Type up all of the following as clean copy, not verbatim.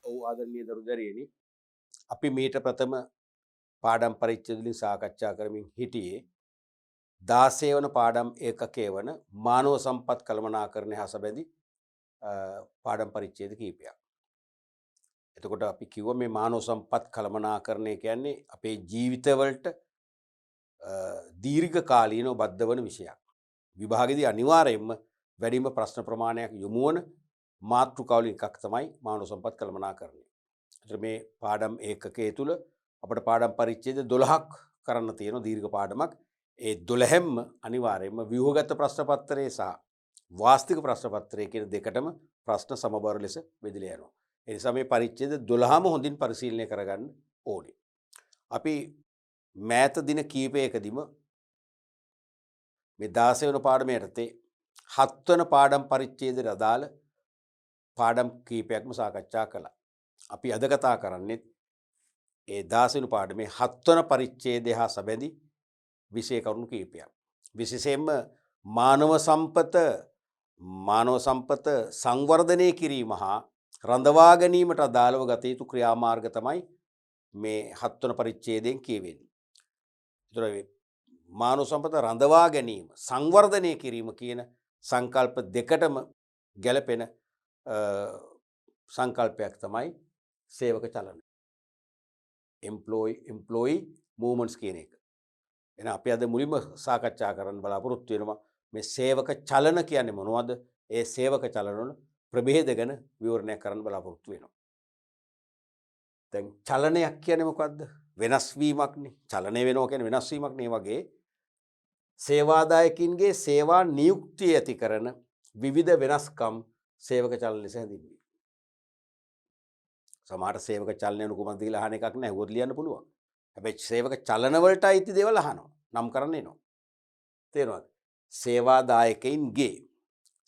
ඔව් ආදරණීය දරුදරියනි අපි මීට ප්‍රථම පාඩම් පරිච්ඡේද වලින් සාකච්ඡා කරමින් හිටියේ 16 වන පාඩම් ඒකකයේ වන මානව සම්පත් කළමනාකරණය හා සැබැඳි පාඩම් පරිච්ඡේද කිහිපයක්. එතකොට අපි කිව්වා මේ මානව සම්පත් කළමනාකරණය කියන්නේ අපේ ජීවිතවලට දීර්ඝ කාලීනව බද්ධ වන විෂයක්. විභාගෙදී අනිවාර්යයෙන්ම වැඩිම ප්‍රශ්න ප්‍රමාණයක් යොමු වන මාතෘකාවලින් එකක් තමයි මානව සම්පත් කළමනාකරණය. ඒතර මේ පාඩම් ඒකකයේ තුල අපිට පාඩම් පරිච්ඡේද 12ක් කරන්න තියෙන දීර්ඝ පාඩමක්. ඒ 12ෙම අනිවාර්යයෙන්ම ව්‍යුහගත ප්‍රශ්න පත්‍රයේ සහ වාස්තික ප්‍රශ්න පත්‍රයේ කියන දෙකටම ප්‍රශ්න සමබර ලෙස බෙදලා යනවා. ඒ නිසා මේ පරිච්ඡේද 12ම හොඳින් පරිශීලනය කරගන්න ඕනේ. අපි මෑත දින කීපයකදීම මේ 16 වෙනි පාඩමේ යටතේ 7 වෙනි පාඩම් පරිච්ඡේදයට අදාළ පාඩම් කීපයක්ම සාකච්ඡා කළා. අපි අද කතා කරන්නේ ඒ 16 වෙනි පාඩමේ 7 වෙනි පරිච්ඡේදය හා සැබැඳි විෂය කරුණු කීපයක්. විශේෂයෙන්ම මානව සම්පත සංවර්ධනය කිරීම හා රඳවා ගැනීමට අදාළව ගත යුතු ක්‍රියාමාර්ග තමයි මේ 7 වෙනි පරිච්ඡේදයෙන් කියවෙන්නේ. ඒතර මානව සම්පත රඳවා ගැනීම සංවර්ධනය කිරීම කියන සංකල්ප දෙකටම ගැලපෙන සංකල්පයක් තමයි සේවක චලන. employee movements කියන එක. එහෙනම් අපි අද මුලින්ම සාකච්ඡා කරන්න බලාපොරොත්තු වෙනවා මේ සේවක චලන කියන්නේ මොනවද? ඒ සේවක චලන වල ප්‍රභේද ගැන විවරණයක් කරන්න බලාපොරොත්තු වෙනවා. දැන් චලනයක් කියන්නේ මොකද්ද? වෙනස් වීමක්නේ. චලනය වෙනවා කියන්නේ වෙනස් වීමක් නේ. වගේ සේවාදායකින්ගේ සේවා නියුක්තිය ඇති කරන විවිධ වෙනස්කම් සේවක චලන ලෙස හැඳින්වෙනවා. සමහර සේවක චලනය නුකුමක් දීලා අහන එකක් නෑ. උගොත් ලියන්න පුළුවන්. හැබැයි සේවක චලන වලට අයිති දේවල් අහනවා. නම් කරන්න එනවා. තේරෙනවද? සේවාදායකයින්ගේ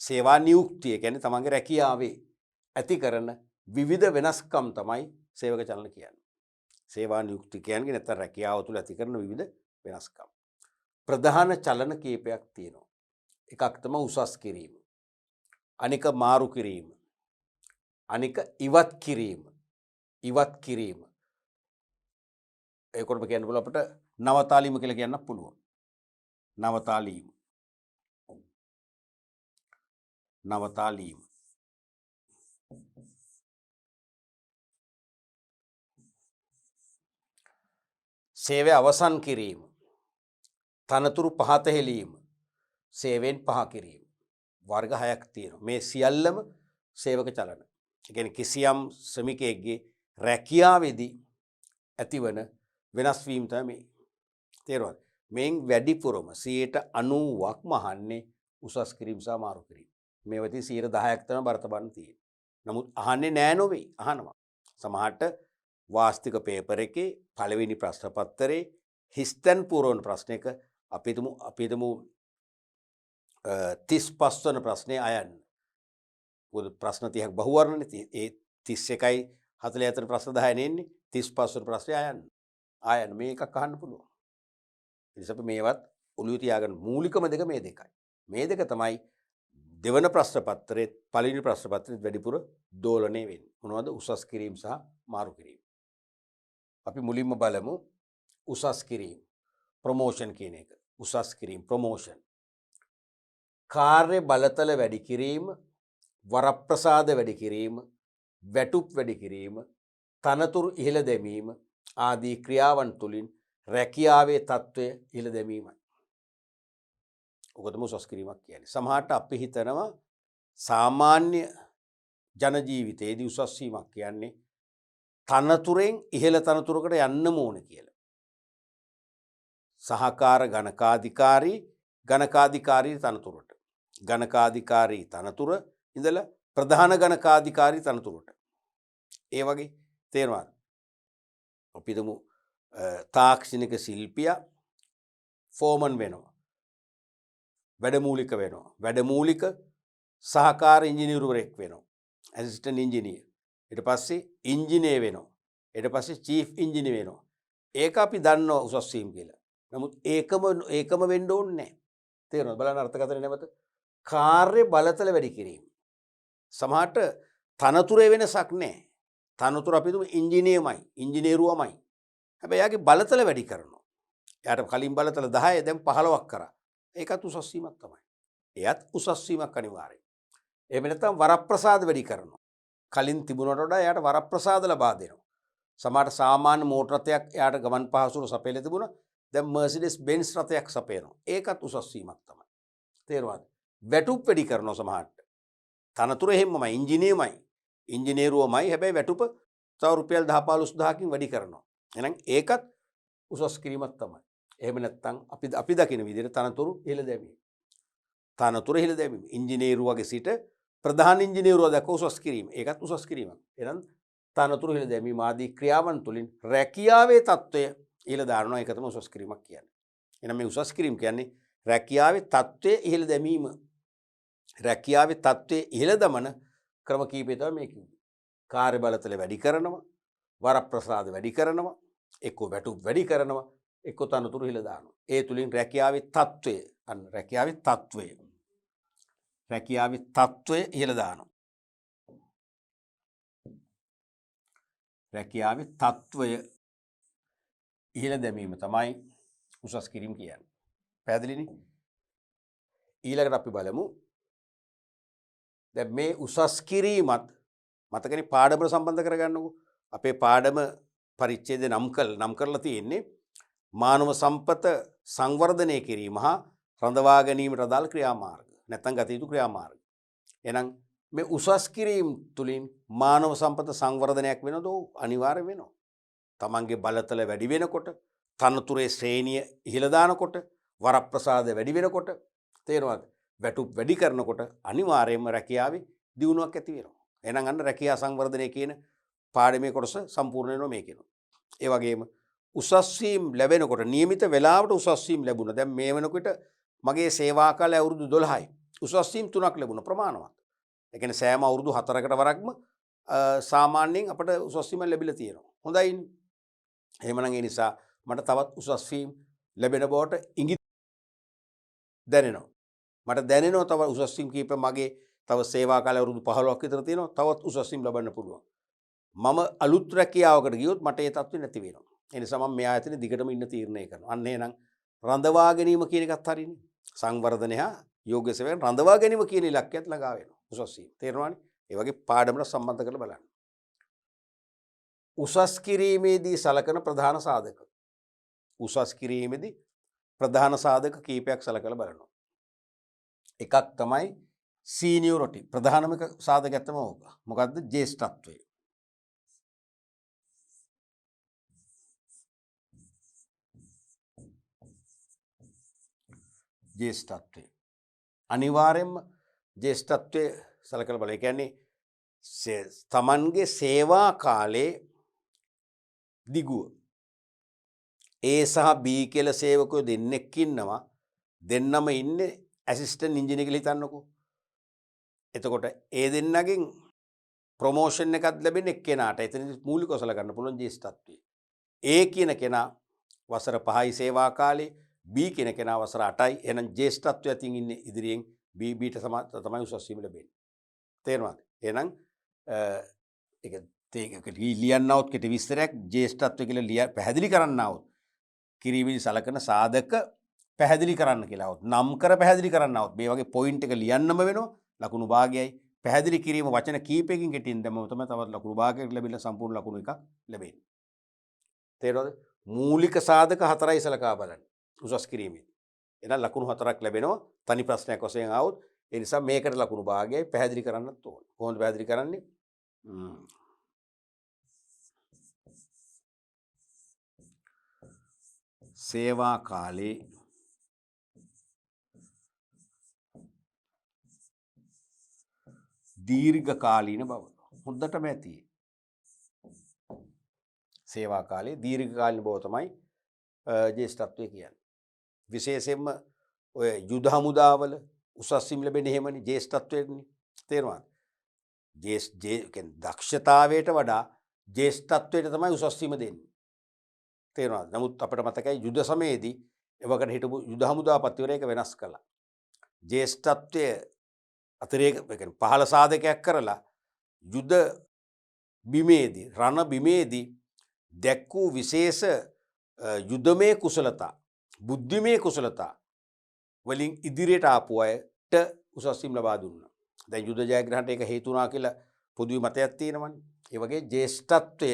සේවා නියුක්තිය කියන්නේ තමන්ගේ රැකියාවේ ඇති කරන විවිධ වෙනස්කම් තමයි සේවක චලන කියන්නේ. සේවා නියුක්ති කියන්නේ නැත්නම් රැකියාව තුළ ඇති කරන විවිධ වෙනස්කම්. ප්‍රධාන චලන කීපයක් තියෙනවා. එකක් තමයි උසස් කිරීම. අනික මාරු කිරීම. අනික ඉවත් කිරීම. ඉවත් කිරීම. ඒකටම කියන්න පුළුවන් අපිට නවතාලීම කියලා කියන්න පුළුවන්. නවතාලීම. නවතාලීම. සේවය අවසන් කිරීම. තනතුරු පහත හෙලීම. සේවයෙන් පහ කිරීම. වර්ග 6ක් තියෙනවා. මේ සියල්ලම සේවක චලන. ඒ කියන්නේ කිසියම් ශ්‍රමිකයෙක්ගේ රැකියාවේදී ඇතිවන වෙනස් වීම තමයි මේ. තේරුණාද? මේන් වැඩිපුරම 90%ක්ම අහන්නේ උසස් කිරීම සහ මාරු කිරීම. මේවදී 10%ක් තමයි බරතබන්න තියෙන්නේ. නමුත් අහන්නේ නෑ නොවේ. අහනවා. සමහරට වාස්තික පේපර් එකේ පළවෙනි ප්‍රශ්න පත්‍රයේ හිස්තැන් පුරවන ප්‍රශ්නයක අපි හිතමු 35 වන ප්‍රශ්නේ අයන්න. මොකද ප්‍රශ්න 30ක් බහුවර්ණනේ. ඒ 31යි 44 ප්‍රශ්න 10 නෙන්නේ 35 වන ප්‍රශ්නේ අයන්න. ආයන්න මේ එකක් අහන්න පුළුවන්. ඒ නිසා අපි මේවත් ඔළුවේ තියාගන්න මූලිකම දෙක මේ දෙකයි. මේ දෙක තමයි දෙවන ප්‍රශ්න පත්‍රයේ පළවෙනි ප්‍රශ්න පත්‍රයේ වැඩිපුර දෝලණය වෙන්නේ. මොනවද? උසස් කිරීම සහ මාරු කිරීම. අපි මුලින්ම බලමු උසස් කිරීම. ප්‍රොමෝෂන් කියන එක. උසස් කිරීම ප්‍රොමෝෂන්. කාර්ය බලතල වැඩි කිරීම, වරප්‍රසාද වැඩි කිරීම, වැටුප් වැඩි කිරීම, තනතුරු ඉහළ දැමීම ආදී ක්‍රියාවන් තුළින් රැකියාවේ තත්ත්වය ඉහළ දැමීමයි. ඔක තමයි උසස් කිරීමක් කියන්නේ. සමහරට අපි හිතනවා සාමාන්‍ය ජන ජීවිතයේදී උසස් වීමක් කියන්නේ තනතුරෙන් ඉහළ තනතුරකට යන්න ඕන කියලා. සහකාර ගණකාධිකාරී තනතුරට. ගණකාධිකාරී තනතුර ඉඳලා ප්‍රධාන ගණකාධිකාරී තනතුරට. ඒ වගේ තේරෙනවද? අපි හිතමු තාක්ෂණික ශිල්පියා ෆෝමන් වෙනවා. වැඩමූලික වෙනවා. වැඩමූලික සහකාර ඉංජිනේරුවරයෙක් වෙනවා. Assistant engineer. ඊට පස්සේ ඉංජිනේර වෙනවා. ඊට පස්සේ චීෆ් ඉංජිනේර වෙනවා. ඒක අපි දන්නවා උසස් වීම කියලා. නමුත් ඒකම වෙන්න ඕනේ නැහැ. තේරෙනවද? බලන්න අර්ථකථනය නැවත. කාර්ය බලතල වැඩි කිරීම. සමහරට තනතුරේ වෙනසක් නැහැ. තනතුර අපි තුමු ඉංජිනේරුවමයි ඉංජිනේරුවමයි. හැබැයි එයාගේ බලතල වැඩි කරනවා. එයාට කලින් බලතල 10 දැන් 15ක් කරා. ඒකත් උසස් වීමක් තමයි. එයත් උසස් වීමක් අනිවාර්යයි. එහෙම නැත්නම් වරප්‍රසාද වැඩි කරනවා. කලින් තිබුණට වඩා එයාට වරප්‍රසාද ලබා දෙනවා. සමහර සාමාන්‍ය මෝටර රථයක් එයාට ගමන් පහසුව සපයලා තිබුණා. දැන් මර්සිඩීස් බෙන්ස් රථයක් සපයනවා. ඒකත් උසස් වීමක් තමයි. තේරුණාද? වැටුප් වැඩි කරනවා සමහරට. තනතුර එහෙමමයි ඉංජිනේරුවමයි. ඉංජිනේරුවමයි හැබැයි වැටුප තව රුපියල් 10-15000කින් වැඩි කරනවා. එහෙනම් ඒකත් උසස් කිරීමක් තමයි. එහෙම නැත්නම් අපි දකින විදිහට තනතුරු ඉහළ දැමීම. තනතුර ඉහළ දැමීම. ඉංජිනේරුවගේ සිට ප්‍රධාන ඉංජිනේරුවා දක්වා උසස් කිරීම. ඒකත් උසස් කිරීමක්. එහෙනම් තනතුරු ඉහළ දැමීම ආදී ක්‍රියාවන් තුළින් රැකියාවේ තත්ත්වය ඉහළ දානවා. ඒක තමයි උසස් කිරීමක් කියන්නේ. එහෙනම් මේ උසස් කිරීම කියන්නේ රැකියාවේ තත්ත්වය ඉහළ දැමීම. රැකියාවේ තත්ත්වය ඉහළ දමන ක්‍රම කීපය තමයි මේ කිව්වේ. කාර්ය බලතල වැඩි කරනවා, වරප්‍රසාද වැඩි කරනවා, එක්ක වැටුප් වැඩි කරනවා, එක්ක තනතුරු ඉහළ දානවා. ඒ තුලින් රැකියාවේ තත්ත්වය ඉහළ දානවා. රැකියාවේ තත්ත්වය ඉහළ දැමීම තමයි උසස් කිරීම කියන්නේ. පැහැදිලිනේ? ඊළඟට අපි බලමු දැන් මේ උසස් කිරීමත් මතකනේ පාඩමට සම්බන්ධ කරගන්නකො. අපේ පාඩම පරිච්ඡේදය නම් කරලා තියෙන්නේ මානව සම්පත සංවර්ධනය කිරීම හා රඳවා ගැනීමට අදාළ ක්‍රියාමාර්ග. නැත්නම් ගත යුතු ක්‍රියාමාර්ග. එහෙනම් මේ උසස් කිරීම තුලින් මානව සම්පත සංවර්ධනයක් වෙනවද? අනිවාර්ය වෙනවා. තමන්ගේ බලතල වැඩි වෙනකොට, තනතුරේ ශ්‍රේණිය ඉහළ දානකොට, වරප්‍රසාද වැඩි වෙනකොට, තේරෙනවද? වැටුප් වැඩි කරනකොට අනිවාර්යයෙන්ම රැකියාවේ දියුණුවක් ඇති වෙනවා. එහෙනම් අන්න රැකියා සංවර්ධනය කියන පාඩමේ කොටස සම්පූර්ණ වෙනවා මේකෙන. ඒ වගේම උසස් වීම ලැබෙනකොට නියමිත වේලාවට උසස් වීම ලැබුණා. දැන් මේ වෙනකොට මගේ සේවා කාලය අවුරුදු 12යි. උසස් වීම 3ක් ලැබුණා ප්‍රමාණවත්. ඒ කියන්නේ සෑම අවුරුදු 4කට වරක්ම සාමාන්‍යයෙන් අපිට උසස් වීම ලැබිලා තියෙනවා. හොඳයිනේ. එහෙමනම් ඒ නිසා මට තවත් උසස් වීම ලැබෙන බවට ඉඟිත් දැනෙනවා. මට දැනෙනවා තව උසස් වීම කීප මගේ තව සේවා කාලය අවුරුදු 15ක් විතර තියෙනවා. තවත් උසස් වීම ලබන්න පුළුවන්. මම අලුත් රැකියාවකට ගියොත් මට ඒ තත්ත්වෙ නැති වෙනවා. ඒ නිසා මම මේ ආයතනේ දිගටම ඉන්න තීරණය කරනවා. අන්න එහෙනම් රඳවා ගැනීම කියන එකත් හරිනේ. සංවර්ධනය හා යෝග්‍ය සේවයෙන් රඳවා ගැනීම කියන ඉලක්කයත් ළඟා වෙනවා. උසස් වීම. තේරෙනවනේ? ඒ වගේ පාඩමකට සම්බන්ධ කරලා බලන්න. උසස් කිරීමේදී සලකන ප්‍රධාන සාධක. උසස් කිරීමේදී ප්‍රධාන සාධක කීපයක් සලකලා බලනවා. එකක් තමයි සීනියොරිටි. ප්‍රධානම සාධකයක් තමයි ඕක. මොකද්ද? ජ්‍යෙෂ්ඨත්වය. ජ්‍යෙෂ්ඨත්වය. අනිවාර්යයෙන්ම ජ්‍යෙෂ්ඨත්වය සලකලා බලන්න. ඒ කියන්නේ තමන්ගේ සේවා කාලේ දිගුව. A සහ B කියලා සේවකයෝ දෙන්නෙක් ඉන්නවා. දෙන්නම ඉන්නේ ඇසිස්ටන්ට් ඉංජිනේර කියලා හිතන්නකෝ. එතකොට ඒ දෙන්නගෙන් ප්‍රොමෝෂන් එකක් ලැබෙන එක්කෙනාට එතනදි මූලිකව සලකන්න පුළුවන් ජ්‍යෙෂ්ඨත්වය. A කියන කෙනා වසර 5යි සේවා කාලේ, B කියන කෙනා වසර 8යි. එහෙනම් ජ්‍යෙෂ්ඨත්වය අතින් ඉන්නේ ඉදිරියෙන් Bට තමයි උසස් වීම ලැබෙන්නේ. තේරෙනවද? එහෙනම් ඒක ලියන්නවොත් කෙටි විස්තරයක් ජ්‍යෙෂ්ඨත්වය කියලා පැහැදිලි කරන්නවොත් කිරීමේදී සලකන සාධක පැහැදිලි කරන්න කියලා. නම් කර පැහැදිලි කරන්නවොත් මේ වගේ පොයින්ට් එක ලියන්නම වෙනවා. ලකුණු භාගයයි පැහැදිලි කිරීම වචන කීපයකින් කෙටියෙන් දැම්මම තමයි තවත් ලකුණු භාගයක් ලැබිලා සම්පූර්ණ ලකුණු එකක් ලැබෙන්නේ. තේරෙනවද? මූලික සාධක 4යි සලකා බලන්න උසස් කිරීමේදී. එහෙනම් ලකුණු 4ක් ලැබෙනවා. තනි ප්‍රශ්නයක් වශයෙන් ආවොත් ඒ නිසා මේකට ලකුණු භාගයයි පැහැදිලි කරන්නත් ඕන. කොහොමද පැහැදිලි කරන්නේ? සේවා කාලේ දීර්ඝකාලීන බව. හොඳටම ඇති. සේවා කාලේ දීර්ඝකාලීන බව තමයි ජ්‍යෙෂ්ඨත්වය කියන්නේ. විශේෂයෙන්ම ඔය යුද හමුදාවල උසස් වීම ලැබෙන්නේ එහෙමනේ ජ්‍යෙෂ්ඨත්වයෙන්නේ. තේරුණාද? දක්ෂතාවයට වඩා ජ්‍යෙෂ්ඨත්වයට තමයි උසස් වීම දෙන්නේ. තේරුණාද? නමුත් අපිට මතකයි යුද සමයේදී එවකට හිටපු යුද හමුදාපතිවරයා ඒක වෙනස් කළා. ජ්‍යෙෂ්ඨත්වය අතිරේක පහළ සාධකයක් කරලා යුද බිමේදී රණ බිමේදී දැක් වූ විශේෂ යුදමය කුසලතා බුද්ධිමය කුසලතා වලින් ඉදිරියට ආපු අයට උසස් වීම ලබා දුන්නා. දැන් යුද ජයග්‍රහණයට ඒක හේතු වුණා කියලා පොදුවේ මතයක් තියෙනවනේ. ඒ වගේ ජේෂ්ඨත්වය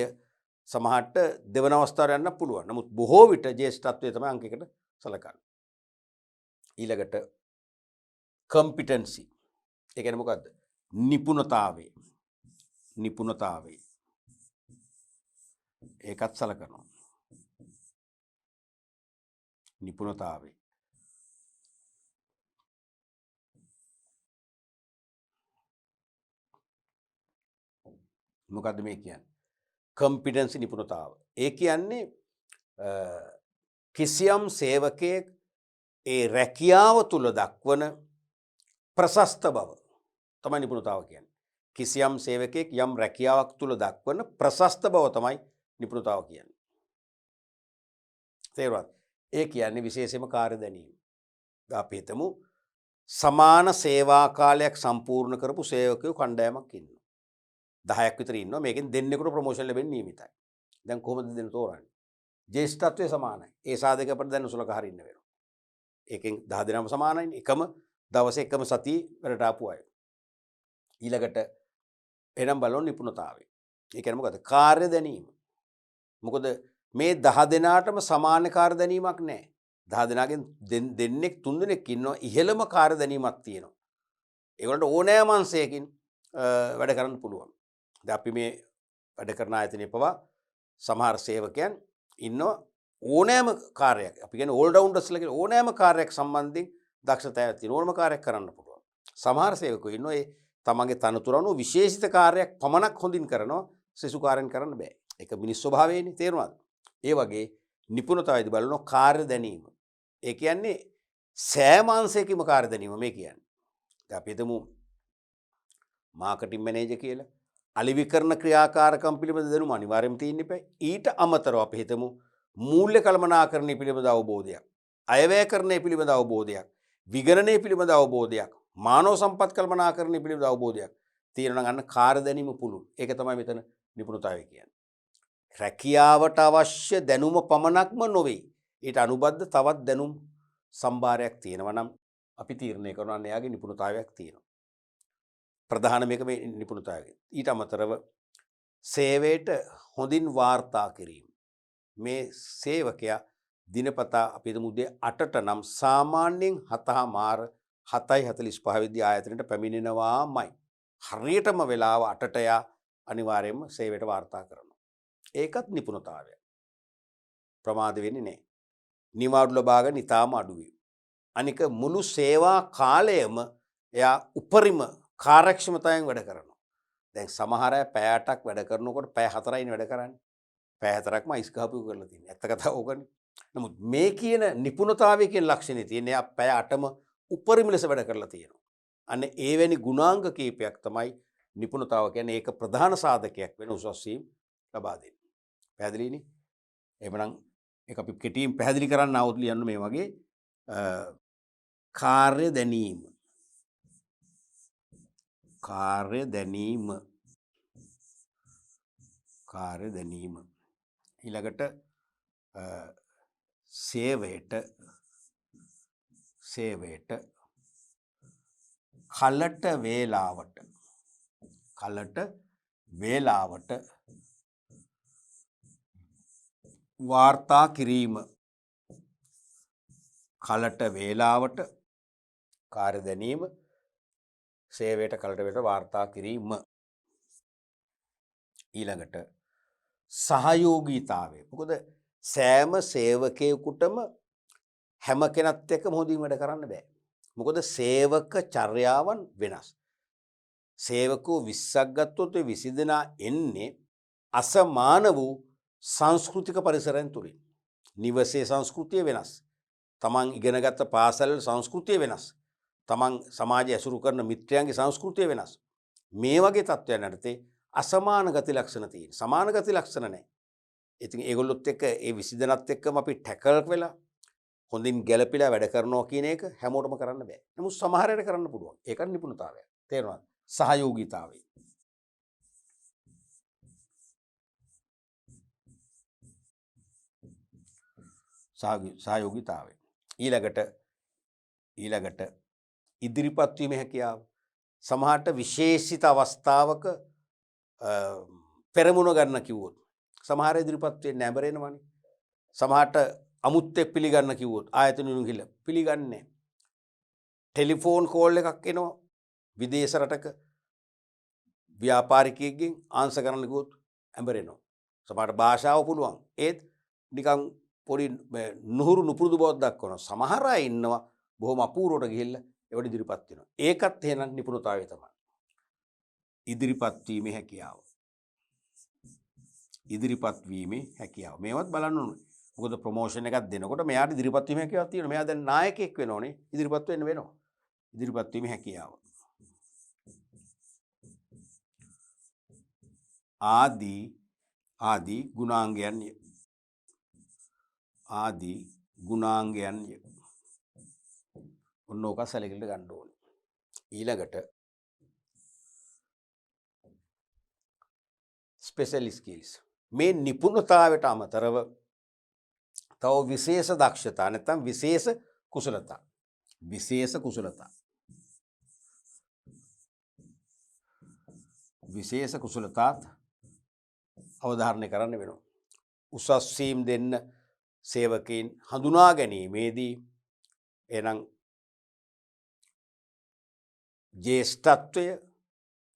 සමහරට දෙවන අවස්ථාවට යන්න පුළුවන්. නමුත් බොහෝ විට ජේෂ්ඨත්වය තමයි අංක 1ට සලකන්නේ. ඊළඟට කම්පිටන්සි. ඒ කියන්නේ මොකද්ද? නිපුණතාවය. නිපුණතාවය. ඒකත් සලකනවා. නිපුණතාවය. මොකද්ද මේ කියන්නේ? කම්පිටන්සි නිපුණතාව. ඒ කියන්නේ කිසියම් සේවකයෙක් ඒ රැකියාව තුල දක්වන ප්‍රශස්ත බව තමයි නිපුණතාව කියන්නේ. කිසියම් සේවකයෙක් යම් රැකියාවක් තුල දක්වන ප්‍රශස්ත බව තමයි නිපුණතාව කියන්නේ. තේරුණාද? ඒ කියන්නේ විශේෂයෙන්ම කාර්ය දැනීම. අපි හිතමු සමාන සේවා කාලයක් සම්පූර්ණ කරපු සේවකයෝ කණ්ඩායමක් ඉන්නවා. 10ක් විතර ඉන්නවා. මේකෙන් දෙන්නෙකුට ප්‍රොමෝෂන් ලැබෙන්න නියමිතයි. දැන් කොහොමද දෙන්න තෝරන්නේ? ජේෂ්ඨත්වය සමානයි. ඒ සාධක අපිට දැන් උසලක හරින්න වෙනවා. ඒකෙන් 10 දෙනාම සමානයිනේ. එකම දවසේ එකම සතියේ වැඩට ආපු අය. ඊළඟට එනම් බලන නිපුණතාවය. ඒ කියන්නේ මොකද්ද? කාර්ය දැනීම. මොකද මේ 10 දෙනාටම සමාන කාර්ය දැනීමක් නැහැ. 10 දෙනාගෙන් දෙන්නෙක් 3 දෙනෙක් ඉන්නවා ඉහළම කාර්ය දැනීමක් තියෙනවා. ඒගොල්ලන්ට ඕනෑම අංශයකින් වැඩ කරන්න පුළුවන්. දැන් අපි මේ වැඩ කරන ආයතනයේ පවා සමහර සේවකයන් ඉන්නවා ඕනෑම කාර්යයක්. අපි කියන්නේ ඕල් රවුන්ඩර්ස්ලා කියලා ඕනෑම කාර්යයක් සම්බන්ධයෙන් දක්ෂතාවයක් තියෙන ඕනම කාර්යයක් කරන්න පුළුවන්. සමහර සේවකයෝ ඉන්නවා ඒ තමන්ගේ තනතුර අනුව විශේෂිත කාර්යයක් පමණක් හොඳින් කරනවා සෙසු කාර්යයන් කරන්න බෑ. ඒක මිනිස් ස්වභාවයනේ තේරුණාද? ඒ වගේ නිපුණතාවයේදී බලනවා කාර්ය දැනීම. ඒ කියන්නේ සෑම අංශයකම කාර්ය දැනීම මේ කියන්නේ. දැන් අපි හිතමු මාකටිං මැනේජර් කියලා. අලිවිකරණ ක්‍රියාකාරකම් පිළිබඳ දැනුම අනිවාර්යයෙන්ම තියෙන්න eBay. ඊට අමතරව අපි හිතමු මූල්‍ය කළමනාකරණය පිළිබඳ අවබෝධයක්, අයවැයකරණය පිළිබඳ අවබෝධයක්, විගණනය පිළිබඳ අවබෝධයක්, මානව සම්පත් කළමනාකරණය පිළිබඳ අවබෝධයක් තියෙනවා නම් අන්න කාර්ය දැනීම පුළුල්. ඒක තමයි මෙතන නිපුණතාවය කියන්නේ. රැකියාවට අවශ්‍ය දැනුම පමණක්ම නොවේ. ඊට අනුබද්ධ තවත් දැනුම් සම්භාරයක් තියෙනවා නම් අපි තීරණය කරනවා නම් එයාගේ නිපුණතාවයක් තියෙනවා. ප්‍රධාන මේක මේ නිපුණතාවය. ඊට අමතරව සේවයට හොඳින් වාර්තා කිරීම. මේ සේවකයා දිනපතා අපි හිතමු උදේ 8ට නම් සාමාන්‍යයෙන් 7:45 වෙද්දී ආයතනයට පැමිණෙනවාමයි. හරියටම වෙලාව 8ට යා අනිවාර්යයෙන්ම සේවයට වාර්තා කරනවා. ඒකත් නිපුණතාවය. ප්‍රමාද වෙන්නේ නැහැ. නිවාඩු ලබා ගන්න ඉතාම අඩුයි. අනික මුළු සේවා කාලයම එයා උපරිම කාර්යක්ෂමතාවෙන් වැඩ කරනවා. දැන් සමහර අය පැය 8ක් වැඩ කරනකොට පැය 4යිනේ වැඩ කරන්නේ. පැය 4ක්ම අයිස් ගහපු කරලා තියෙනවා. ඇත්ත කතාව ඕකනේ. නමුත් මේ කියන නිපුණතාවය කියන ලක්ෂණේ තියෙන එයා පැය 8ම උපරිම ලෙස වැඩ කරලා තියෙනවා. අන්න ඒවැනි ගුණාංග කීපයක් තමයි නිපුණතාව කියන්නේ. ඒක ප්‍රධාන සාධකයක් වෙන උසස් වීම ලබා දෙන්නේ. පැහැදිලිනේ? එහෙමනම් ඒක අපි කෙටියෙන් පැහැදිලි කරන්න આવුත් ලියන්න මේ වගේ කාර්ය දැනීම. කාර්ය දැනීම. කාර්ය දැනීම. ඊළඟට සේවයට කලට වේලාවට වාර්තා කිරීම. කලට වේලාවට කාර්ය දැනීම, සේවයට කලට වේලාවට වාර්තා කිරීම. ඊළඟට සහයෝගීතාවය. මොකද සෑම සේවකයෙකුටම හැම කෙනත් එක්කම හොඳින් වැඩ කරන්න බෑ. මොකද සේවක චර්යාවන් වෙනස්. සේවකෝ 20ක් ගත්තොත් ඒ 20 දෙනා එන්නේ අසමාන වූ සංස්කෘතික පරිසරයන් තුලින්. නිවසේ සංස්කෘතිය වෙනස්. තමන් ඉගෙනගත්ත පාසල් සංස්කෘතිය වෙනස්. තමන් සමාජය ඇසුරු කරන මිත්‍රයන්ගේ සංස්කෘතිය වෙනස්. මේ වගේ තත්ත්වයන් යටතේ අසමාන ගති ලක්ෂණ තියෙන. සමාන ගති ලක්ෂණ නැහැ. ඉතින් ඒගොල්ලොත් එක්ක ඒ 20 දෙනාත් එක්කම අපි ටැකල් වෙලා හොඳින් ගැළපිලා වැඩ කරනවා කියන එක හැමෝටම කරන්න බෑ. නමුත් සමහර අයට කරන්න පුළුවන්. ඒකට නිපුණතාවය. තේරුණාද? සහයෝගීතාවය. සහයෝගීතාවය. ඊළඟට ඉදිරිපත් වීමේ හැකියාව. සමහරට විශේෂිත අවස්ථාවක පෙරමුණ ගන්න කිව්වොත් සමහර ඉදිරිපත් වෙන්නේ නැඹරෙනවනේ. සමහරට අමුත්තෙක් පිළිගන්න කිව්වොත් ආයතනෙ ගිහිල්ලා පිළිගන්නේ නැහැ. ටෙලිෆෝන් කෝල් එකක් එනවා විදේශ රටක ව්‍යාපාරිකයෙක්ගෙන් ආන්සර් කරන්න කිව්වොත් ඇඹරෙනවා. සමහරට භාෂාව පුළුවන්. ඒත් නිකන් පොඩි නුහුරු නුපුරුදු බවක් දක්වනවා. සමහර අය ඉන්නවා බොහොම අපූර්වට ගිහිල්ලා ඒවට ඉදිරිපත් වෙනවා. ඒකත් එහෙනම් නිපුණතාවය තමයි. ඉදිරිපත් වීමේ හැකියාව. ඉදිරිපත් වීමේ හැකියාව. මේවත් බලන්න ඕනේ. මොකද ප්‍රොමෝෂන් එකක් දෙනකොට මෙයාට ඉදිරිපත් වීමේ හැකියාවක් තියෙනවා. මෙයා දැන් නායකයෙක් වෙනෝනේ. ඉදිරිපත් වෙන්න වෙනවා. ඉදිරිපත් වීමේ හැකියාව. ආදී ගුණාංගයන්ය. ආදී ගුණාංගයන්ය. ඔන්න ඕක සැලකිල්ලට ගන්න ඕනේ. ඊළඟට ස්පෙෂල් ස්කිල්ස්. මේ නිපුණතාවයට අමතරව තව විශේෂ දක්ෂතා නැත්නම් විශේෂ කුසලතා. විශේෂ කුසලතාත් අවධාරණය කරන්න වෙනවා. උසස් වීම් දෙන්න සේවකයන් හඳුනා ගැනීමේදී එනම් ජේෂ්ඨත්වය,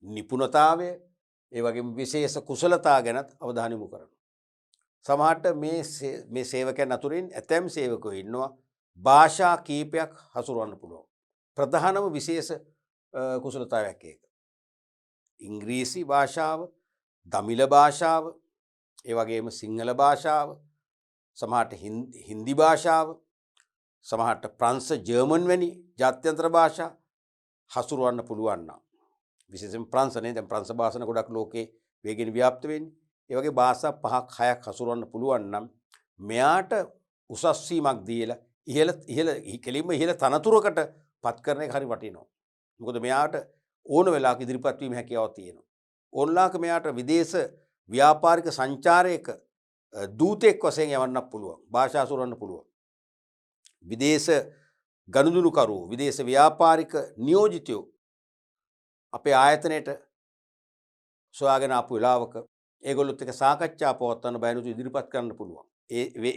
නිපුණතාවය, ඒ වගේම විශේෂ කුසලතා ගැනත් අවධානය යොමු කරනවා. සමහරට මේ සේවකයන් අතුරින් ඇතැම් සේවකයෝ ඉන්නවා භාෂා කීපයක් හසුරවන්න පුළුවන්. ප්‍රධානම විශේෂ කුසලතාවයක් ඒක. ඉංග්‍රීසි භාෂාව, දමිළ භාෂාව, ඒ වගේම සිංහල භාෂාව, සමහරට හින්දි භාෂාව, සමහරට ප්‍රංශ, ජර්මන් වැනි ජාත්‍යන්තර භාෂා හසුරවන්න පුළුවන් නම් විශේෂයෙන් ප්‍රංශනේ දැන් ප්‍රංශ භාෂණ ගොඩක් ලෝකේ වේගෙන් ව්‍යාප්ත වෙන්නේ. ඒ වගේ භාෂා 5ක් 6ක් හසුරවන්න පුළුවන් නම් මෙයාට උසස් වීමක් දීලා ඉහළ තනතුරකට පත් කරන එක හරි වටිනවා. මොකද මෙයාට ඕන වෙලාවක ඉදිරිපත් වීම හැකියාවක් තියෙනවා. ඕනලාක මෙයාට විදේශ ව්‍යාපාරික සංචාරයක දූතෙක් වශයෙන් යවන්නත් පුළුවන්. භාෂා හසුරවන්න පුළුවන්. විදේශ ගනුදෙනුකරුවෝ, විදේශ ව්‍යාපාරික නියෝජිතයෝ අපේ ආයතනයට සොයාගෙන ආපු වෙලාවක ඒගොල්ලොත් එක්ක සාකච්ඡා පවත්වන්න බයනුතු ඉදිරිපත් කරන්න පුළුවන්.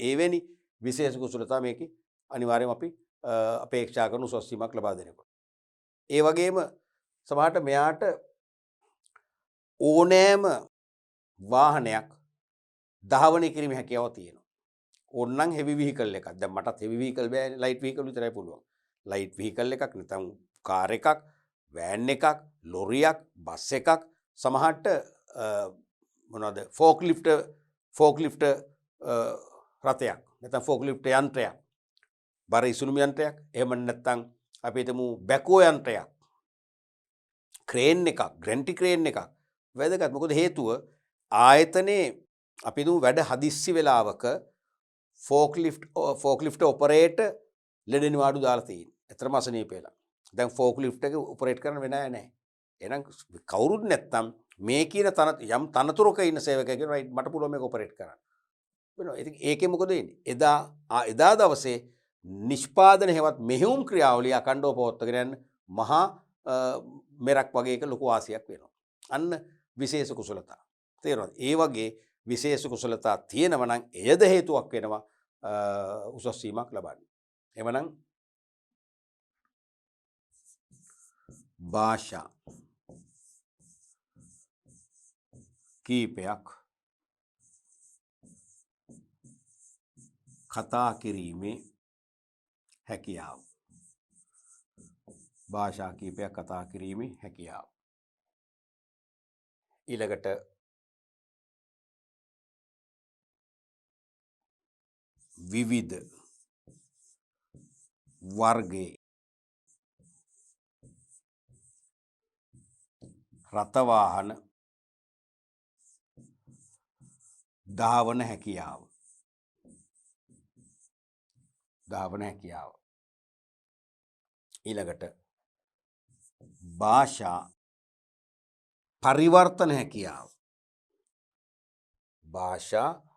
එවැනි විශේෂ කුසලතා මේකේ අනිවාර්යයෙන් අපි අපේක්ෂා කරන උසස් වීමක් ලබා දෙනකොට. ඒ වගේම සමහරට මෙයාට ඕනෑම වාහනයක් ධාවනය කිරීමේ හැකියාව තියෙනවා. ඕනනම් හෙවි වෙහිකල් එකක්. දැන් මටත් හෙවි වෙහිකල් බෑනේ, ලයිට් වෙහිකල් විතරයි පුළුවන්. ලයිට් වෙහිකල් එකක් නැත්නම් කාර් එකක්, වෑන් එකක්, ලොරියක්, බස් එකක්, සමහරට මොනවද ෆෝක්ලිෆ්ට් රථයක් නැත්නම් ෆෝක්ලිෆ්ට් යන්ත්‍රයක්, බර ඉසුණුම් යන්ත්‍රයක්, එහෙම නැත්නම් අපි හිතමු බැකෝ යන්ත්‍රයක්, ක්‍රේන් එකක්, ග්‍රැන්ටි ක්‍රේන් එකක් වැදගත්. මොකද හේතුව ආයතනයේ අපි හිතමු වැඩ හදිස්සි වෙලාවක ෆෝක්ලිෆ්ට් ඔපරේටර් ලෙඩ නිවාඩු දාලා තියෙනවා. ඇත්තටම අසනීප වෙලා. දැන් ෆෝක්ලිෆ්ට් එක ඔපරේට් කරන්න වෙන්නේ නැහැ. එහෙනම් කවුරුත් නැත්තම් මේ කියන යම් තනතුරක ඉන්න සේවකයෙක් රයිට් මට පුළුවන් මේක ඔපරේට් කරන්න. වෙනවා. ඉතින් ඒකේ මොකද වෙන්නේ? එදා දවසේ නිෂ්පාදන හේවත් මෙහෙයුම් ක්‍රියාවලිය අකණ්ඩව පවත්වාගෙන යන්න මහා මෙරක් වගේ එක ලොකු ආසියක් වෙනවා. අන්න විශේෂ කුසලතා. තේරෙනවද? ඒ වගේ විශේෂ කුසලතා තියෙනවා නම් එයද හේතුවක් වෙනවා උසස් වීමක් ලබන්න. එවනම් භාෂා කීපයක් කතා කිරීමේ හැකියාව. භාෂා කීපයක් කතා කිරීමේ හැකියාව. ඊළඟට විවිධ වර්ගයේ රථවාහන ධාවන හැකියාව. ඊළඟට භාෂා පරිවර්තන හැකියාව. භාෂා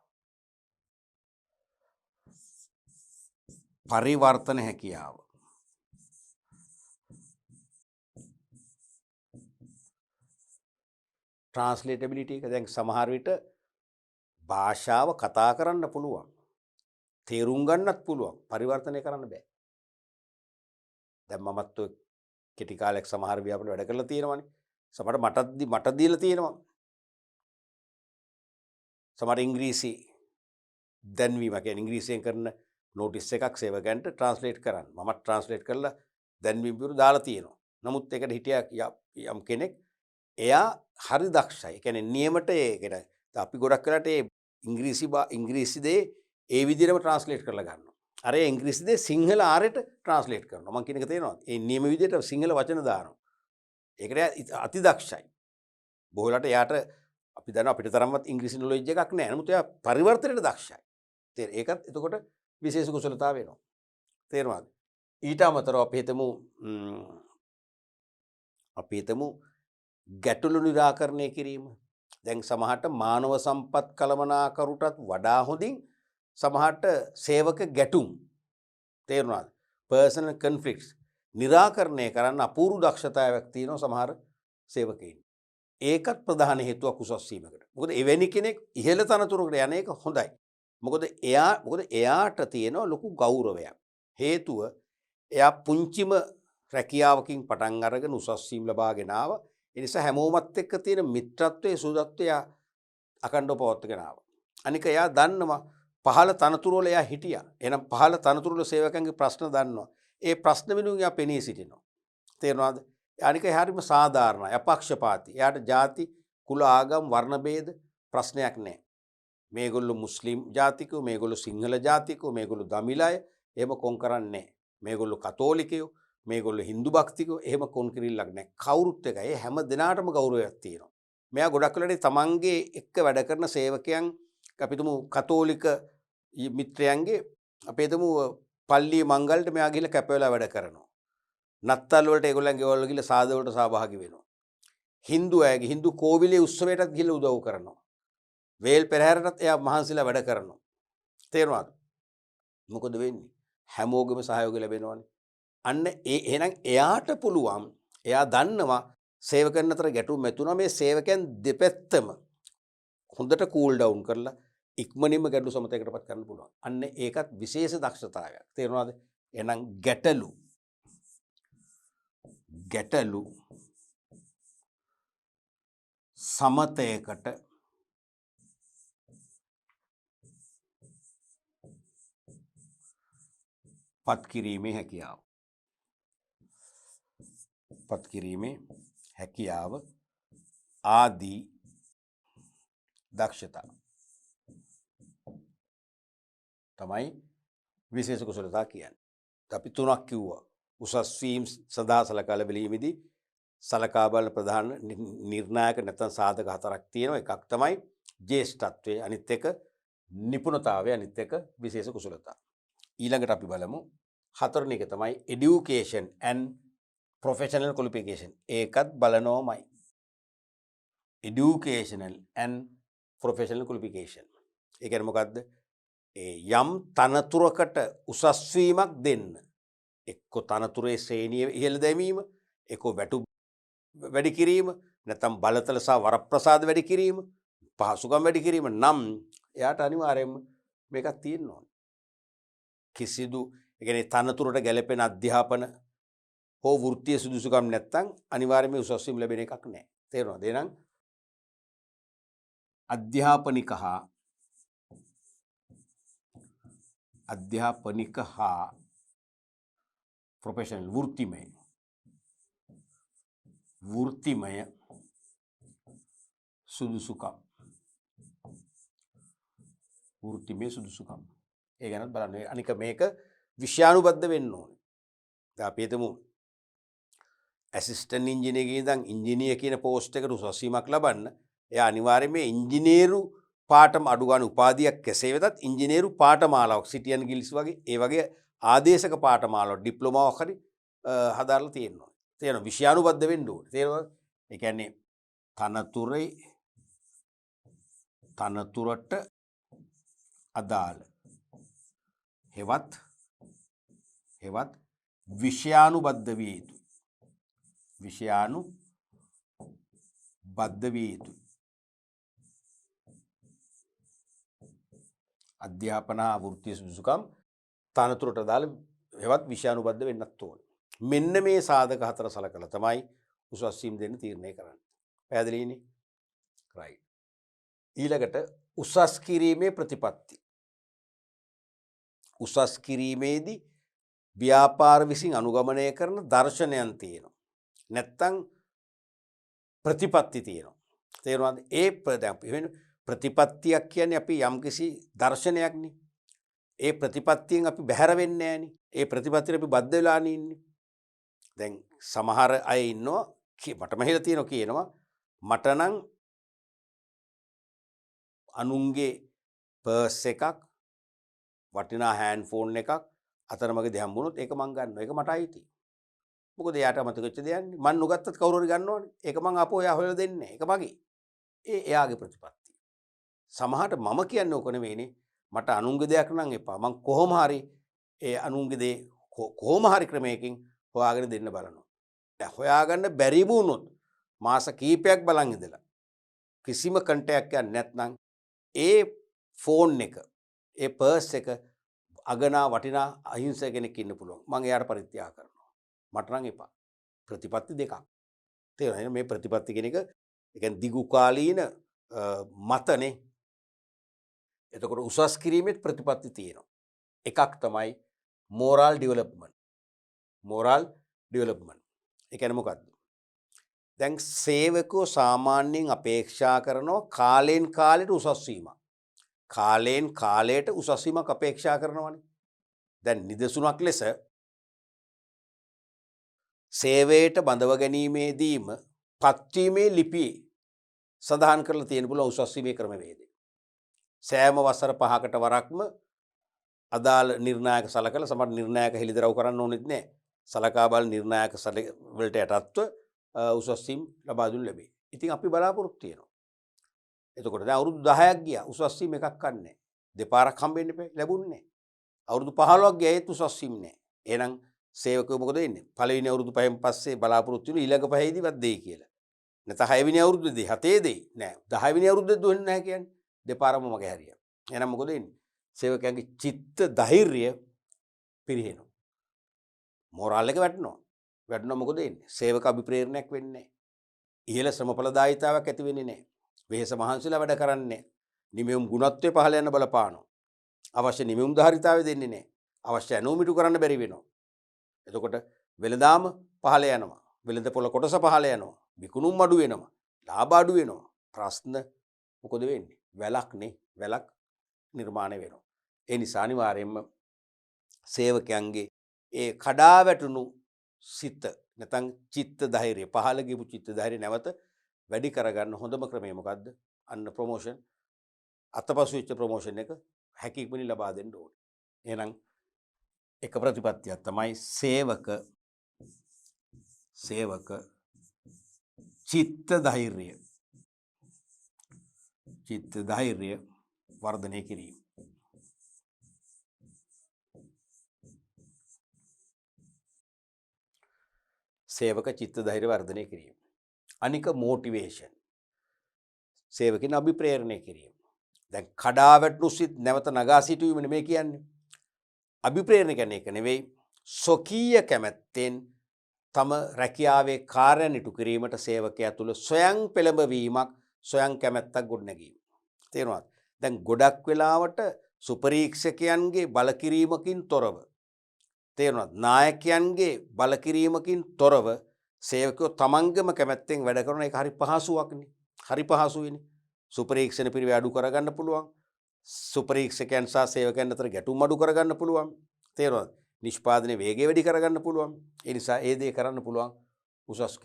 පරිවර්තන හැකියාව. ට්‍රාන්ස්ලේටබිලිටි එක දැන් සමහර විට භාෂාව කතා කරන්න පුළුවන්. තේරුම් ගන්නත් පුළුවන්. පරිවර්තනය කරන්න බෑ. දැන් මමත් ඔය කෙටි කාලයක් සමහර ව්‍යාපන වැඩ කරලා තියෙනවානේ. සමහර මට දීලා තියෙනවා. සමහර ඉංග්‍රීසි දැන්වීම කියන්නේ ඉංග්‍රීසියෙන් කරන නෝටිස් එකක් සේවකයන්ට ට්‍රාන්ස්ලේට් කරන්න. මමත් ට්‍රාන්ස්ලේට් කරලා දැන්වීම පිටු දාලා තියෙනවා. නමුත් ඒකට හිටියා යම් කෙනෙක් එයා හරි දක්ෂයි. ඒ කියන්නේ නියමට ඒකට අපි ගොඩක් වෙලාට ඒ ඉංග්‍රීසි දේ ඒ විදිහටම ට්‍රාන්ස්ලේට් කරලා ගන්නවා. අර ඒ ඉංග්‍රීසි දේ සිංහල ආරයට ට්‍රාන්ස්ලේට් කරනවා. මම කියන එක තේරෙනවද? ඒ නියම විදිහට සිංහල වචන දානවා. ඒකට අති දක්ෂයි. බොහෝ වෙලාට එයාට අපි දන්නවා අපිට තරම්වත් ඉංග්‍රීසි නොලෙජ් එකක් නැහැ. නමුත් එයා පරිවර්තනයට දක්ෂයි. ඒකත් එතකොට විශේෂ කුසලතාව වෙනවා. තේරුණාද? ඊට අමතරව අපි හිතමු ගැටලු නිරාකරණය කිරීම. දැන් සමහරට මානව සම්පත් කළමනාකරුටත් වඩා හොඳින් සමහරට සේවක ගැටුම් තේරුණාද? පර්සනල් කොන්ෆ්ලික්ට්ස් නිරාකරණය කරන්න අපූර්ව දක්ෂතාවයක් තියෙනවා සමහර සේවකයින්. ඒකත් ප්‍රධාන හේතුවක් උසස් වීමකට. මොකද එවැනි කෙනෙක් ඉහළ තනතුරකට යන එක හොඳයි. මොකද එයාට තියෙන ලොකු ගෞරවයක්. හේතුව එයා පුංචිම රැකියාවකින් පටන් අරගෙන උසස් වීම ලබාගෙන ආවා. ඒ නිසා හැමෝමත් එක්ක තියෙන මිත්‍රත්වයේ සුහදත්වය අකණ්ඩව පවත්වාගෙන ආවා. අනික එයා දන්නවා පහළ තනතුරු වල එයා හිටියා. එහෙනම් පහළ තනතුරු වල සේවකයන්ගේ ප්‍රශ්න දන්නවා. ඒ ප්‍රශ්න වෙනුවෙන් එයා පෙනී සිටිනවා. තේරෙනවද? අනික එයා හරිම සාධාරණයි. අපක්ෂපාතී. එයාට ಜಾති, කුල, ආගම්, වර්ණ ભેද ප්‍රශ්නයක් නැහැ. මේගොල්ලෝ මුස්ලිම් ජාතිකයෝ, මේගොල්ලෝ සිංහල ජාතිකයෝ, මේගොල්ලෝ දමිළ අය එහෙම කොන් කරන්නේ නැහැ. මේගොල්ලෝ කතෝලිකයෝ, මේගොල්ලෝ හින්දු භක්තිකයෝ එහෙම කොන් කිරිල්ලක් නැහැ. කවුරුත් එකයි හැම දිනාටම ගෞරවයක් තියෙනවා. මෙයා ගොඩක් වෙලාවට තමන්ගේ එක්ක වැඩ කරන සේවකයන් අපි තුමු කතෝලික මිත්‍රයන්ගේ අපි තුමු පල්ලියේ මංගලට මෙයා ගිහලා කැප වෙලා වැඩ කරනවා. නත්තල් වලට ඒගොල්ලන්ගේ ගෙවල් වල ගිහලා සාද වලට සහභාගී වෙනවා. හින්දු අයගේ හින්දු කෝවිලේ උත්සවයටත් ගිහලා උදව් කරනවා. වේල් පෙරහැරටත් එයා මහන්සිලා වැඩ කරනවා. තේරුණාද? මොකද වෙන්නේ? හැමෝගෙම සහයෝගය ලැබෙනවනේ. අන්න එහෙනම් එයාට පුළුවන්, එයා දන්නවා සේවකයන් අතර ගැටුම් ඇතුණා මේ සේවකයන් දෙපැත්තම හොඳට කූල් ඩවුන් කරලා ඉක්මනින්ම ගැටලු සමතයකටපත් කරන්න පුළුවන්. අන්න ඒකත් විශේෂ දක්ෂතාවයක්. තේරුණාද? එහෙනම් ගැටලු සමතයකට පත් කිරීමේ හැකියාව ආදී දක්ෂතා තමයි විශේෂ කුසලතා කියන්නේ. අපි තුනක් කිව්වා. උසස් වීම සඳහා සලකා බැලීමේදී සලකා බලන ප්‍රධාන නිර්ණායක නැත්නම් සාධක හතරක් තියෙනවා. එකක් තමයි ජ්‍යෙෂ්ඨත්වය, අනිත් එක නිපුණතාවය, අනිත් එක විශේෂ කුසලතා. ඊළඟට අපි බලමු හතරවෙනි එක තමයි education and professional qualification. ඒකත් බලනෝමයි. educational and professional qualification. ඒ කියන්නේ මොකද්ද? යම් තනතුරකට උසස් වීමක් දෙන්න. එක්ක තනතුරේ ශ්‍රේණිය ඉහළ දැමීම, එක්ක වැටු වැඩි කිරීම, නැත්නම් බලතල සහ වරප්‍රසාද වැඩි කිරීම, පහසුකම් වැඩි කිරීම නම් එයාට අනිවාර්යයෙන්ම මේකක් තියෙන්න ඕනේ. කිසිදු ඒ කියන්නේ තනතුරට ගැලපෙන අධ්‍යාපන හෝ වෘත්තීය සුදුසුකම් නැත්නම් අනිවාර්යයෙන්ම උසස් වීම ලැබෙන එකක් නැහැ. තේරෙනවද? එහෙනම් අධ්‍යාපනික හා ප්‍රොෆෙෂනල් වෘත්තිමය සුදුසුකම්. ඒ ගැනත් බලන්න. අනික මේක විෂයානුබද්ධ වෙන්න ඕනේ. දැන් අපි හිතමු ඇසිස්ටන්ට් ඉංජිනේරගේ ඉඳන් ඉංජිනේර කියන පෝස්ට් එකට උසස් වීමක් ලබන්න එයා අනිවාර්යයෙන්ම ඉංජිනේරු පාඨම අඩු ගන්න උපාධියක් කෙසේ වෙතත් ඉංජිනේරු පාඨමාලාවක් සිටියන් ගිල්ස් වගේ ඒ වගේ ආදේශක පාඨමාලාවක් ඩිප්ලෝමාවක් හරි හදාarලා තියෙනවා. තේරෙනවද? විෂයානුබද්ධ වෙන්න ඕනේ. තේරෙනවද? ඒ කියන්නේ තනතුරට අදාළ හෙවත් හෙවත් විෂයානුබද්ධ විය යුතුයි. විෂයානුබද්ධ විය යුතුයි. අධ්‍යාපන හා වෘත්තීය සුදුසුකම් තනතුරට අදාළ හෙවත් විෂයානුබද්ධ වෙන්නත් ඕන. මෙන්න මේ සාධක හතර සලකලා තමයි උසස් වීම දෙන්න තීරණය කරන්නේ. පැහැදිලිනේ? right. ඊළඟට උසස් කිරීමේ ප්‍රතිපත්ති. උසස් කිරීමේදී ව්‍යාපාර විසින් අනුගමනය කරන දර්ශනයන් තියෙනවා. නැත්තම් ප්‍රතිපත්ති තියෙනවා. තේරුණාද? ඒ ප්‍රතිපත්තියක් කියන්නේ අපි යම්කිසි දර්ශනයක්නේ. ඒ ප්‍රතිපත්තියෙන් අපි බැහැර වෙන්නේ නැහනේ. ඒ ප්‍රතිපත්තියට අපි බද්ධ වෙලා ඉන්නේ. දැන් සමහර අය ඉන්නවා මට මෙහෙලා තියෙනවා කියනවා මට නම් අනුන්ගේ පර්ස් එකක් වටිනා හෑන්ඩ් ෆෝන් එකක් අතරමඟදී හම්බුනොත් ඒක මං ගන්නවා. ඒක මට අයිතියි. මොකද එයාට අමතක වෙච්ච දෙයක් නේ. මං නොගත්තත් කවුරු හරි ගන්නවනේ. ඒක මං ආපහු එයා හොයලා දෙන්නේ නැහැ. ඒක මගේ. එයාගේ ප්‍රතිපත්තිය. සමහරට මම කියන්නේ ඕක නෙවෙයිනේ. මට අනුන්ගේ දෙයක් නම් එපා. මං කොහොම හරි ඒ අනුන්ගේ දේ කොහොම හරි ක්‍රමයකින් හොයාගෙන දෙන්න බලනවා. දැන් හොයාගන්න බැරි වුණොත් මාස කීපයක් බලන් ඉඳලා කිසිම කන්ටැක්ට් එකක් නැත්නම් ඒ ෆෝන් එක ඒ පර්ස් එක අගනා වටිනා අහිංසක කෙනෙක් ඉන්න පුළුවන්. මම එයාට පරිත්‍යාග කරනවා. මට නම් එපා. ප්‍රතිපත්ති දෙකක්. තේරෙනවද? මේ ප්‍රතිපත්ති කියන එක ඒ කියන්නේ දිගු කාලීන මතනේ. එතකොට උසස් කිරීමේ ප්‍රතිපත්ති තියෙනවා. එකක් තමයි moral development. moral development. ඒ කියන්නේ මොකද්ද? දැන් සේවකෝ සාමාන්‍යයෙන් අපේක්ෂා කරනවා කාලෙන් කාලෙට උසස් වීමක්. කාලයෙන් කාලයට උසස් වීමක් අපේක්ෂා කරනවානේ. දැන් නිදසුනක් ලෙස සේවයට බඳව ගැනීමේදීම පත්වීමේ ලිපියේ සඳහන් කරලා තියෙන පුළුවන් උසස් වීමේ ක්‍රමවේදය. සෑම වසර 5කට වරක්ම අදාළ නිර්ණායක සලකලා සමහර නිර්ණායක හෙළිදරව් කරන්න ඕනෙත් නැහැ. සලකා බල නිර්ණායක වලට යටත්ව උසස් වීම ලබා දුන්න ලැබේ. ඉතින් අපි බලාපොරොත්තු වෙනවා. එතකොට දැන් අවුරුදු 10ක් ගියා උසස් වීම එකක් ගන්නෑ. දෙපාරක් හම්බෙන්න ලැබුණේ නැහැ. අවුරුදු 15ක් ගියා ඒත් උසස් වීම නැහැ. එහෙනම් සේවකයෝ මොකද වෙන්නේ? පළවෙනි අවුරුදු 5න් පස්සේ බලාපොරොත්තු වෙන ඊළඟ 5ේදීවත් දෙයි කියලා. නැත්නම් 6 වෙනි අවුරුද්දේදී 7 දෙයි. නෑ 10 වෙනි අවුරුද්දේ දුන්නේ නැහැ කියන්නේ. දෙපාරම මගේ හරියක්. එහෙනම් මොකද වෙන්නේ? සේවකයන්ගේ චිත්ත ධෛර්යය පිරිහෙනවා. මොරාල් එක වැටෙනවා. වැටෙනවා මොකද වෙන්නේ? සේවක අභිප්‍රේරණයක් වෙන්නේ නැහැ. ඉහළ ශ්‍රමඵලදායීතාවක් ඇති වෙන්නේ නැහැ. වෙහෙස මහන්සිලා වැඩ කරන්නේ. නිමෙවුම් ගුණත්වය පහළ යන බලපානවා. අවශ්‍ය නිමෙවුම් ධාරිතාවය දෙන්නේ නැහැ. අවශ්‍ය ඇනෝමිටු කරන්න බැරි වෙනවා. එතකොට වෙළඳාම පහළ යනවා. වෙළඳ පොළ කොටස පහළ යනවා. විකුණුම් අඩු වෙනවා. ලාභ අඩු වෙනවා. ප්‍රශ්න මොකද වෙන්නේ? වැලක් නිර්මාණය වෙනවා. ඒ නිසා අනිවාර්යයෙන්ම සේවකයන්ගේ ඒ කඩා වැටුණු සිත නැත්නම් චිත්ත ධෛර්යය පහළ ගියපු චිත්ත ධෛර්යය නැවත වැඩි කරගන්න හොඳම ක්‍රමය මොකද්ද? අන්න ප්‍රොමෝෂන් අතපසු වෙච්ච ප්‍රොමෝෂන් එක හැකියික්මනින් ලබා දෙන්න ඕනේ. එහෙනම් එක ප්‍රතිපත්තියක් තමයි සේවක චිත්ත ධෛර්යය වර්ධනය කිරීම. සේවක චිත්ත ධෛර්ය වර්ධනය කිරීම. අනික මොටිවේෂන්. සේවකින් අභිප්‍රේරණය කිරීම. දැන් කඩා වැටුණු සිත් නැවත නගා සිටුවීම නෙමෙයි කියන්නේ. අභිප්‍රේරණය කියන්නේ ඒක නෙවෙයි. ස්වකීය කැමැත්තෙන් තම රැකියාවේ කාර්යයන් ඉටු කිරීමට සේවකයා තුළ ස්වයං පෙළඹවීමක්, ස්වයං කැමැත්තක් ගොඩනැගීම. තේරුණාද? දැන් ගොඩක් වෙලාවට සුපරීක්ෂකයන්ගේ බලකිරීමකින් තොරව තේරුණාද? නායකයන්ගේ බලකිරීමකින් තොරව සේවකයෝ තමන්ගේම කැමැත්තෙන් වැඩ කරන එක හරි පහසුවක්නේ. හරි පහසුයිනේ. සුපරීක්ෂණ පිරිවෙ අඩු කරගන්න පුළුවන්. සුපරීක්ෂකයන් සහ සේවකයන් අතර ගැටුම් අඩු කරගන්න පුළුවන්. තේරුණාද? නිෂ්පාදනයේ වේගය වැඩි කරගන්න පුළුවන්. ඒ නිසා ඒ දේ කරන්න පුළුවන් උසස්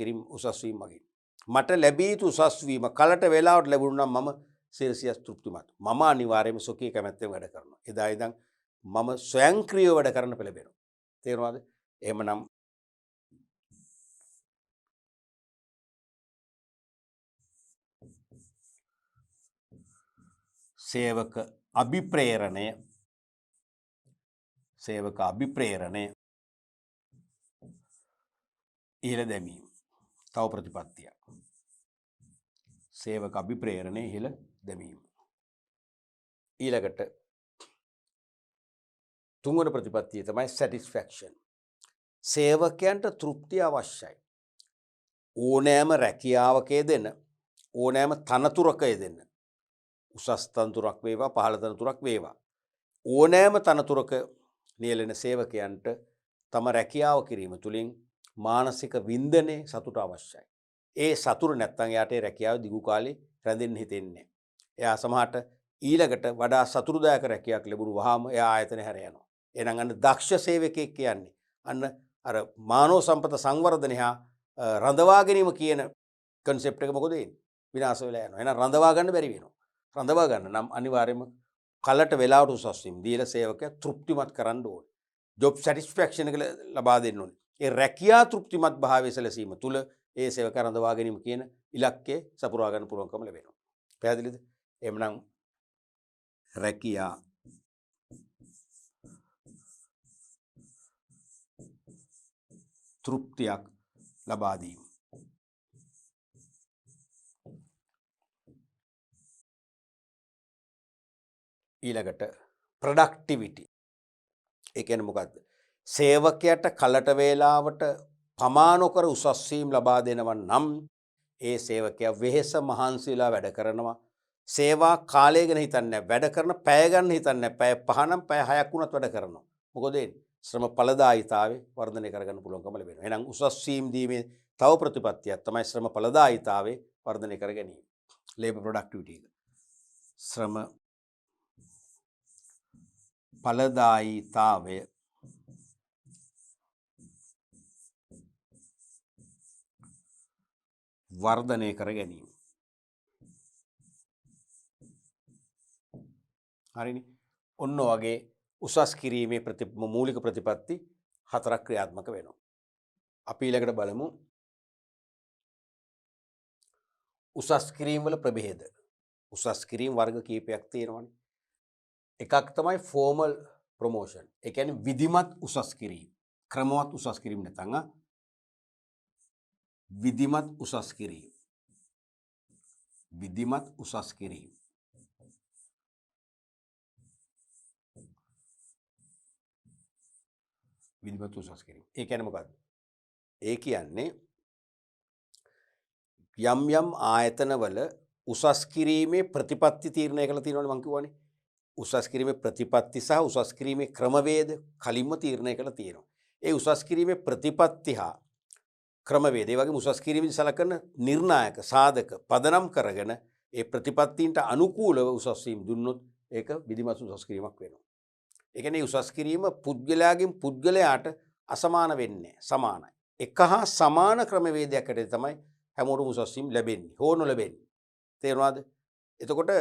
වීම මගින්. මට ලැබී යුතු උසස් වීම කලට වේලාවට ලැබුණා නම් මම සිරසියස් තෘප්තිමත්. මම අනිවාර්යයෙන්ම සොකී කැමැත්තෙන් වැඩ කරනවා. එදා ඉඳන් මම ස්වයංක්‍රීයව වැඩ කරන්න පෙළඹෙනවා. තේරුණාද? එහෙමනම් සේවක අභිප්‍රේරණය ඉහළ දැමීම. තව ප්‍රතිපත්තියක්. සේවක අභිප්‍රේරණය ඉහළ දැමීම. ඊළඟට තුන්වන ප්‍රතිපත්තිය තමයි සැටිස්ෆැක්ෂන්. සේවකයන්ට තෘප්තිය අවශ්‍යයි. ඕනෑම රැකියාවක යෙදෙන, ඕනෑම තනතුරක යෙදෙන, උසස් තනතුරක් වේවා පහළ තනතුරක් වේවා, ඕනෑම තනතුරක නියැලෙන සේවකයන්ට තම රැකියාව කිරීම තුළින් මානසික වින්දනයේ සතුට අවශ්‍යයි. ඒ සතුට නැත්තම් යාට ඒ රැකියාව දිගු කාලේ රැඳෙන්න හිතෙන්නේ නැහැ. එයා සමහරට ඊළඟට වඩා සතුටුදායක රැකියාවක් ලැබුණු වහාම එයා ආයතන හැර යනවා. එහෙනම් අන්න දක්ෂ සේවකයෙක් කියන්නේ අන්න අර මානව සම්පත සංවර්ධනය හා රඳවා ගැනීම කියන කන්සෙප්ට් එක මොකද වෙන්නේ? විනාශ වෙලා යනවා. එහෙනම් රඳවා ගන්න බැරි වෙනවා. රඳවා ගන්න නම් අනිවාර්යයෙන්ම කලට වෙලාවට උසස් වීම දීලා සේවකයා තෘප්තිමත් කරන්න ඕනේ. ජොබ් සැටිස්ෆැක්ෂන් එක ලබා දෙන්න ඕනේ. ඒ රැකියා තෘප්තිමත් භාවය සැලසීම තුළ ඒ සේවකයා රඳවා ගැනීම කියන ඉලක්කය සපුරා ගන්න පුළුවන්කම ලැබෙනවා. පැහැදිලිද? එhmenan රැකියා තෘප්තියක් ලබා දීම. ඊළඟට ප්‍රොඩක්ටිවිටි. ඒ කියන්නේ මොකද්ද? සේවකයට කලට වේලාවට පමා නොකර උසස් වීම ලබා දෙනවා නම් ඒ සේවකයා වෙහෙස මහන්සිලා වැඩ කරනවා. සේවා කාලය ගැන හිතන්නේ නැහැ. වැඩ කරන පැය ගන්න හිතන්නේ නැහැ. පැය 5 නම් පැය 6ක් වුණත් වැඩ කරනවා. මොකද වෙන්නේ? ශ්‍රම ඵලදායීතාවය වර්ධනය කරගන්න පුළුවන්කම ලැබෙනවා. එහෙනම් උසස් වීම දීමේ තව ප්‍රතිපත්තියක් තමයි ශ්‍රම ඵලදායීතාවය වර්ධනය කර ගැනීම. ලේබර් ප්‍රොඩක්ටිවිටි එක. ශ්‍රම ඵලදායීතාවය වර්ධනය කර ගැනීම. හරිනේ. ඔන්න වගේ උසස් කිරීමේ මූලික ප්‍රතිපත්ති 4ක් ක්‍රියාත්මක වෙනවා. අපි ඊළඟට බලමු උසස් කිරීම වල ප්‍රභේද. උසස් කිරීම වර්ග කීපයක් තියෙනවානේ. එකක් තමයි ෆෝමල් ප්‍රොමෝෂන්. ඒ කියන්නේ විධිමත් උසස් කිරීම. ක්‍රමවත් උසස් කිරීම නැත්නම් විධිමත් උසස් කිරීම. විධිමත් උසස් කිරීම. විධිමත් උසස් කිරීම. ඒ කියන්නේ මොකද්ද? ඒ කියන්නේ යම් යම් ආයතනවල උසස් කිරීමේ ප්‍රතිපත්ති තීරණය කළ තියෙනවනේ මම කිව්වනේ. උසස් කිරීමේ ප්‍රතිපත්ති සහ උසස් කිරීමේ ක්‍රමවේද කලින්ම තීරණය කළ තියෙනවා. ඒ උසස් කිරීමේ ප්‍රතිපත්ති හා ක්‍රමවේද ඒ වගේම උසස් කිරීමේදී සලකන නිර්ණායක සාධක පදනම් කරගෙන ඒ ප්‍රතිපත්තීන්ට අනුකූලව උසස් වීම දුන්නොත් ඒක විධිමත් උසස් කිරීමක් වෙනවා. ඒ කියන්නේ උසස් කිරීම පුද්ගලයාගෙන් පුද්ගලයාට අසමාන වෙන්නේ සමානයි. එක හා සමාන ක්‍රමවේදයකට තමයි හැමෝටම උසස් වීම ලැබෙන්නේ. හෝ නොලැබෙන්නේ. තේරුණාද? එතකොට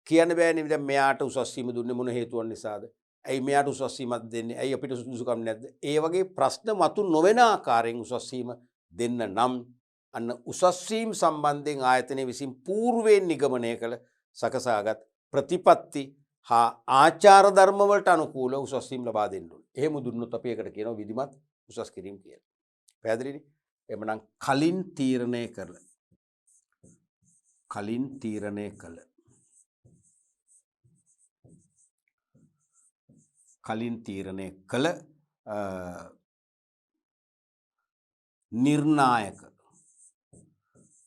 කියන්න බෑනේ දැන් මෙයාට උසස් වීම දුන්නේ මොන හේතුවක් නිසාද? ඇයි මෙයාට උසස් වීමක් දෙන්නේ? ඇයි අපිට සුදුසුකම් නැද්ද? ඒ වගේ ප්‍රශ්න මතු නොවන ආකාරයෙන් උසස් වීම දෙන්න නම් අන්න උසස් වීම සම්බන්ධයෙන් ආයතනයේ විසින් పూర్වයෙන් නිගමනය කළ සකසාගත් ප්‍රතිපත්ති හා ආචාර ධර්ම වලට අනුකූල උසස් වීම ලබා දෙන්න ඕනේ. එහෙම දුන්නොත් අපි ඒකට කියනවා විධිමත් උසස් කිරීම කියලා. පැහැදිලිනේ? එhmenan කලින් තීරණය කළ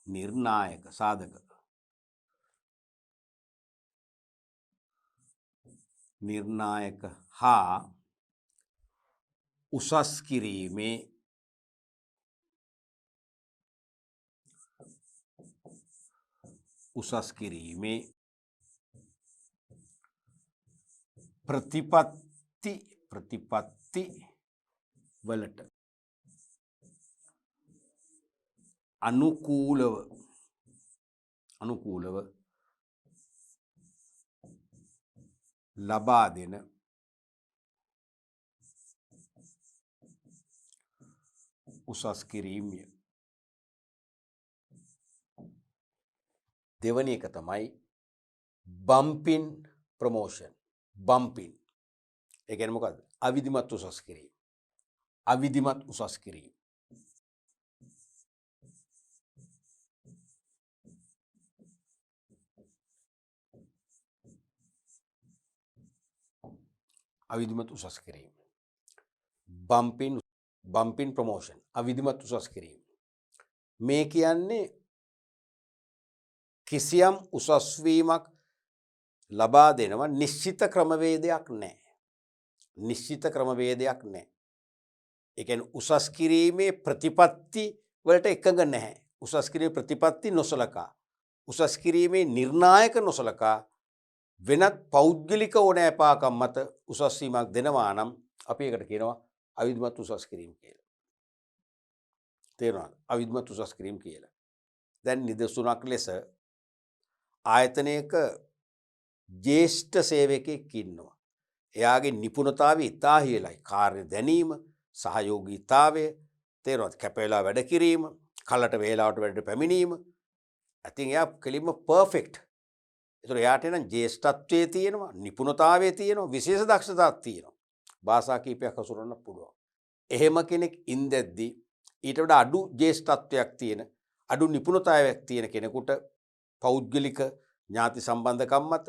නිර්ණායක සාධක නිර්ණායක හා උසස් කිරීමේ ප්‍රතිපත්ති වලට අනුකූලව ලබා දෙන උසස් කිරීමය. දෙවැනි එක තමයි බම්පින් ප්‍රොමෝෂන්. බම්පින්. ඒ කියන්නේ මොකද්ද? අවිධිමත් උසස් කිරීම. අවිධිමත් උසස් කිරීම. බම්පින් ප්‍රමෝෂන් අවිධිමත් උසස් කිරීම. මේ කියන්නේ කිසියම් උසස්වීමක් ලබා දෙනවා නිශ්චිත ක්‍රමවේදයක් නෑ. නිශ්චිත ක්‍රමවේදයක් නෑ. ඒ කියන්නේ උසස් කිරීමේ ප්‍රතිපත්ති වලට එකඟ නැහැ. උසස් කිරීමේ ප්‍රතිපත්ති නොසලකා. උසස් කිරීමේ නිර්ණායක නොසලකා වෙනත් පෞද්ගලික ඕනෑපාකම් මත උසස් වීමක් දෙනවා නම් අපි ඒකට කියනවා අවිධිමත් උසස් කිරීම කියලා. තේරුණාද? අවිධිමත් උසස් කිරීම කියලා. දැන් නිදසුනක් ලෙස ආයතනයක ජ්‍යෙෂ්ඨ සේවකයෙක් ඉන්නවා. එයාගේ නිපුණතාවය ඉතා ඉහළයි. කාර්ය දැනීම, සහයෝගීතාවය, තේරුණාද? කැපවෙලා වැඩ කිරීම, කලට වේලාවට වැඩට පැමිණීම. ඉතින් එයා කෙලින්ම පර්ෆෙක්ට්. ඒතර එයාට නම් ජ්‍යෙෂ්ඨත්වයේ තියෙනවා, නිපුණතාවයේ තියෙනවා, විශේෂ දක්ෂතාවක් තියෙනවා. භාෂා කීපයක් හසුරවන්න පුළුවන්. එහෙම කෙනෙක් ඉඳද්දී ඊට වඩා අඩු ජ්‍යෙෂ්ඨත්වයක් තියෙන, අඩු නිපුණතාවයක් තියෙන කෙනෙකුට පෞද්ගලික ඥාති සම්බන්ධකම් මත,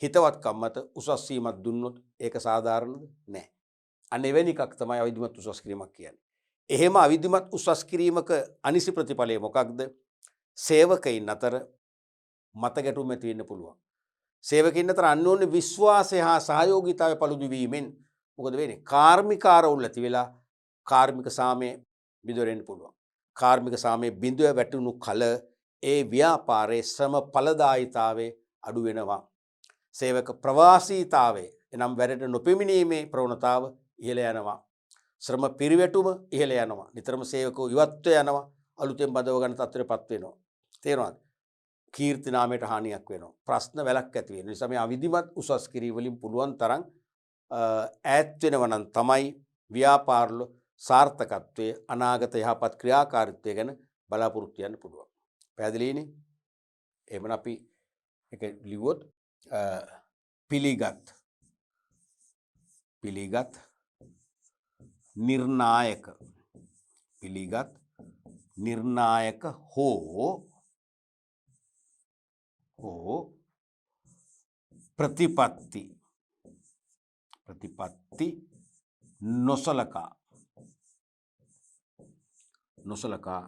හිතවත්කම් මත උසස් වීමක් දුන්නොත් ඒක සාධාරණද? නැහැ. අන්න එවැනි එකක් තමයි අවිධිමත් උසස් කිරීමක් කියන්නේ. එහෙම අවිධිමත් උසස් කිරීමක අනිසි ප්‍රතිඵලය මොකක්ද? සේවකයින් අතර මත ගැටුම් ඇති වෙන්න පුළුවන්. සේවකයින් අතර අන්‍යෝන්‍ය විශ්වාසය හා සහයෝගීතාවය පළුදු වීමෙන් මොකද වෙන්නේ? කාර්මික ආරවුල් ඇති වෙලා කාර්මික සාමය බිඳවෙන්න පුළුවන්. කාර්මික සාමය බිඳව වැටුණු කල ඒ ව්‍යාපාරයේ ශ්‍රම ඵලදායීතාවය අඩු වෙනවා. සේවක ප්‍රවාසීතාවය එනම් වැඩට නොපෙමිණීමේ ප්‍රවණතාව ඉහළ යනවා. ශ්‍රම පිරිවැටුම ඉහළ යනවා. නිතරම සේවකෝ ඉවත්ව යනවා. අලුතෙන් බඳව ගන්න තත්ත්වයටපත් වෙනවා. තේරුණාද? කීර්ති නාමයට හානියක් වෙනවා. ප්‍රශ්න වැලක් ඇති වෙනවා. ඒ නිසා මේ අවිධිමත් උසස් කිරීම වලින් පුළුවන් තරම් ඈත් වෙනවා නම් තමයි ව්‍යාපාරවල සාර්ථකත්වයේ අනාගත යහපත් ක්‍රියාකාරීත්වය ගැන බලාපොරොත්තු වෙන්න පුළුවන්. පැහැදිලිනේ? එහෙනම් අපි එක ලිව්වොත් පිළිගත් නිර්ණායක හෝ ප්‍රතිපත්ති නොසලකා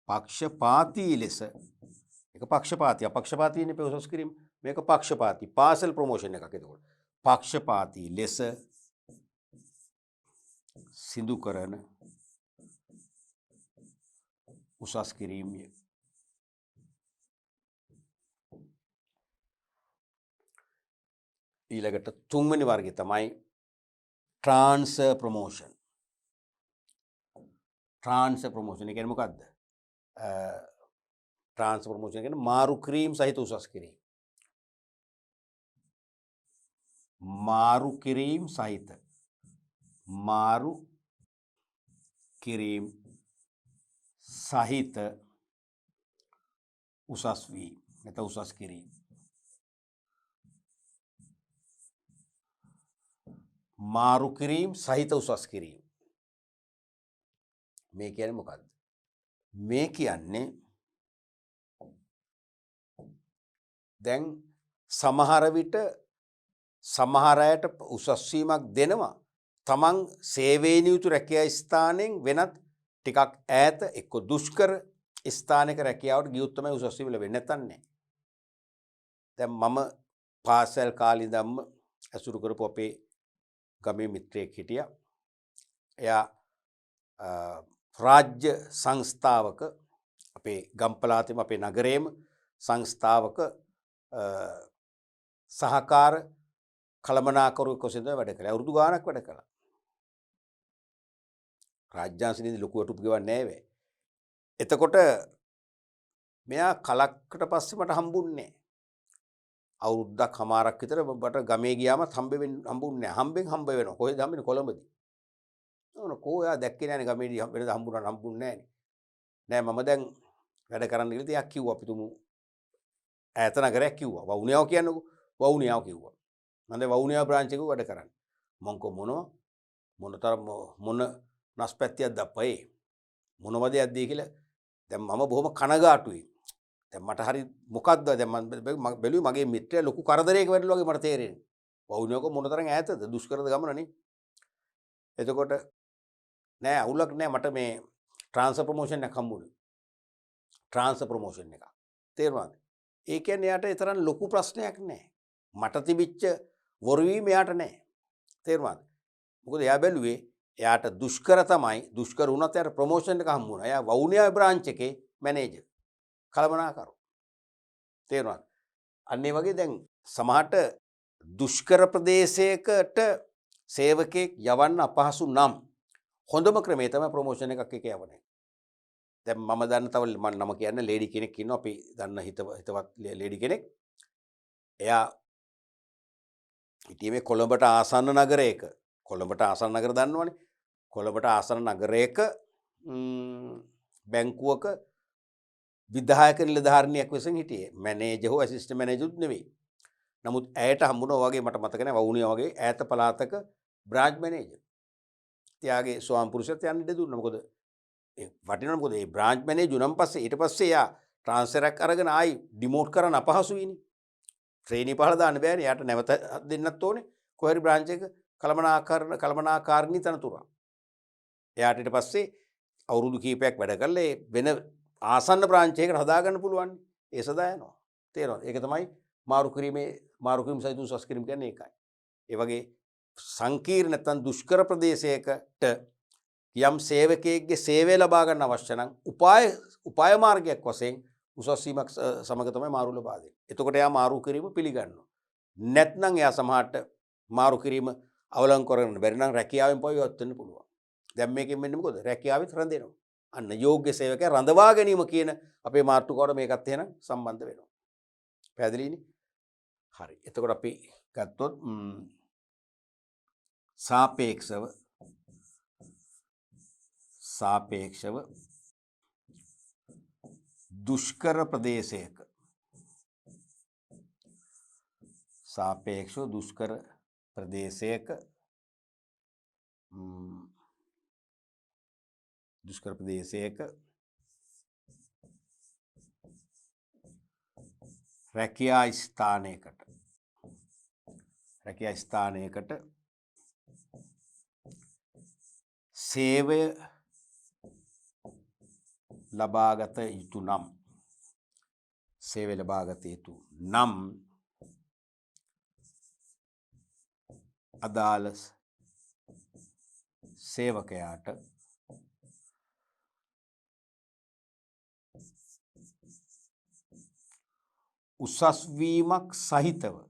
පක්ෂපාතී ලෙස එක අපක්ෂපාතීනේ උසස් කිරීම. මේක පක්ෂපාතී පාසල් ප්‍රොමෝෂන් එකක්. එතකොට පක්ෂපාතී ලෙස සිදු කරන උසස් කිරීමය. ඊළඟට තුන්වෙනි වර්ගය තමයි ට්‍රාන්ස්ෆර් ප්‍රොමෝෂන්. ට්‍රාන්ස්ෆර් ප්‍රොමෝෂන් කියන්නේ මොකද්ද? ට්‍රාන්ස්ෆර් ප්‍රොමෝෂන් කියන්නේ මාරු කිරීම සහිත උසස් කිරීම. මාරු කිරීම සහිත උසස් වීම නැත්නම් උසස් කිරීම. මාරු කිරීම සහිත උසස් කිරීම. මේ කියන්නේ මොකද්ද? මේ කියන්නේ දැන් සමහර විට සමහර අයට උසස් වීමක් දෙනවා. තමන් සේවයේ නියුතු රැකියා ස්ථානයෙන් වෙනත් ටිකක් ඈත එක්ක දුෂ්කර ස්ථානයක රැකියාවට ගියොත් තමයි උසස් වීම ලැබෙන්නේ. නැත්නම් නෑ. දැන් මම පාසල් කාලේ ඉඳන්ම ඇසුරු කරපු අපේ ගමේ මිත්‍රයෙක් හිටියා. එයා රාජ්‍ය සංස්ථාවක අපේ ගම්පලාතේම අපේ නගරේම සංස්ථාවක සහකාර කළමනාකරුවෙක් වශයෙන් වැඩ කළා. අවුරුදු ගාණක් වැඩ කළා. රාජ්‍යාංශනේදී ලොකු වටුප් ගෙවන්නේ නැහැ. එතකොට මෙයා කලකට පස්සේ මට හම්බුන්නේ නැහැ. අවුරුද්දක් හමාරක් විතර මට ගමේ ගියාමත් හම්බුන්නේ නැහැ. හම්බ වෙනවා. කොහෙද හම්බෙන්නේ? කොළඹදී. කෝ එයා දැක්කේ නැහැනේ ගමේදී වෙනද හම්බුන්නේ නෑ. මම දැන් වැඩ කරන්න ගිහලා තියක් කිව්වා අපි තුමු ඈත නගරයක් කිව්වා. වවුනියාව කියන්නකෝ. වවුනියාව කිව්වා. මම දැන් වවුනියාව බ්‍රාන්ච් එකේ වැඩ කරන්නේ. මං කො මොන නස්පැත්තියක් දප්පේ මොනවද යද්දී කියලා දැන් මම බොහොම කනගාටුයි. දැන් මට හරි මොකද්ද දැන් මම බැලුවේ මගේ මිත්‍රයා ලොකු කරදරයක වැටලුවා වගේ මට තේරෙන්නේ. වවුනියක මොනතරම් ඈතද දුෂ්කරද ගමනනේ. එතකොට නෑ අවුලක් නෑ මට මේ ට්‍රාන්ස්ෆර් ප්‍රොමෝෂන් එකක් හම්බුනේ. ට්‍රාන්ස්ෆර් ප්‍රොමෝෂන් එකක්. තේරුණාද? ඒ කියන්නේ යාට ඒ තරම් ලොකු ප්‍රශ්නයක් නෑ. මට තිබිච්ච වොරවීම යාට නෑ. තේරුණාද? මොකද එයා බැලුවේ එයාට දුෂ්කර තමයි දුෂ්කර වුණත් එයාට ප්‍රොමෝෂන් එක හම්බ වුණා. එයා වවුනියා බ්‍රාන්ච් එකේ මැනේජර්. කළමනාකරු. තේරුණාද? අන්න ඒ වගේ දැන් සමහරට දුෂ්කර ප්‍රදේශයකට සේවකයෙක් යවන්න අපහසු නම් හොඳම ක්‍රමය තමයි ප්‍රොමෝෂන් එකක් එක යවන එක. දැන් මම දන්න තව මම නම කියන්න ලේඩි කෙනෙක් ඉන්නවා අපි දන්න හිතවත් ලේඩි කෙනෙක්. එයා හිටියේ මේ කොළඹට ආසන්න නගරයක. කොළඹට ආසන්න නගර දන්නවනේ. කොළඹට ආසන්න නගරයක බැංකුවක විධායක නිලධාරිනියක් විසින් හිටියේ. මැනේජර් හෝ ඇසිස්ටන්ට් මැනේජර් නෙවෙයි. නමුත් ඇයට හම්බුණා වගේ මට මතක නැහැ වවුනියා වගේ ඈත පළාතක බ්‍රාන්ච් මැනේජර්. එයාගේ ස්වාම පුරුෂයත් යන්න ඉඩ දුන්නා. මොකද ඒ වටිනවා මොකද ඒ බ්‍රාන්ච් මැනේජර් උනම් පස්සේ ඊට පස්සේ එයා ට්‍රාන්ස්ෆර් එකක් අරගෙන ආයි ඩිමෝට් කරන්න අපහසුයිනේ. ට්‍රේනි පහල දාන්න බෑනේ. එයාට නැවත දෙන්නත් ඕනේ. කොහරි බ්‍රාන්ච් එක කළමනාකාරී තනතුරක්. එයාට ඊට පස්සේ අවුරුදු කීපයක් වැඩ කරලා ඒ වෙන ආසන්න බ්‍රාන්ච් එකකට හදාගන්න පුළුවන්. ඒ සදා යනවා. තේරෙනවද? ඒක තමයි මාරු කිරීම සහිත උසස් කිරීම කියන්නේ ඒකයි. ඒ වගේ සංකීර්ණ නැත්නම් දුෂ්කර ප්‍රදේශයකට යම් සේවකයෙක්ගේ සේවය ලබා ගන්න අවශ්‍ය නම් උපාය මාර්ගයක් වශයෙන් උසස් වීමක් සමග තමයි මාරු ලබා දෙන්නේ. එතකොට එයා මාරු කිරීම පිළිගන්නවා. නැත්නම් එයා සමහරට මාරු කිරීම අවලංගු කරගන්න බැරි නම් රැකියාවෙන් පොයවත් වෙන්න පුළුවන්. දැන් මේකෙන් වෙන්නේ මොකද? රැකියාවෙත් රැඳෙනවා. අන්න යෝග්‍ය සේවකයා රඳවා ගැනීම කියන අපේ මාතෘකාවට මේකත් එහෙනම් සම්බන්ධ වෙනවා. පැහැදිලිනේ? හරි. එතකොට අපි ගත්තොත් සාපේක්ෂව දුෂ්කර ප්‍රදේශයක රැකියා ස්ථානයකට සේවය ලබාගත යුතු නම් අදාළ සේවකයාට උසස් වීමක් සහිතව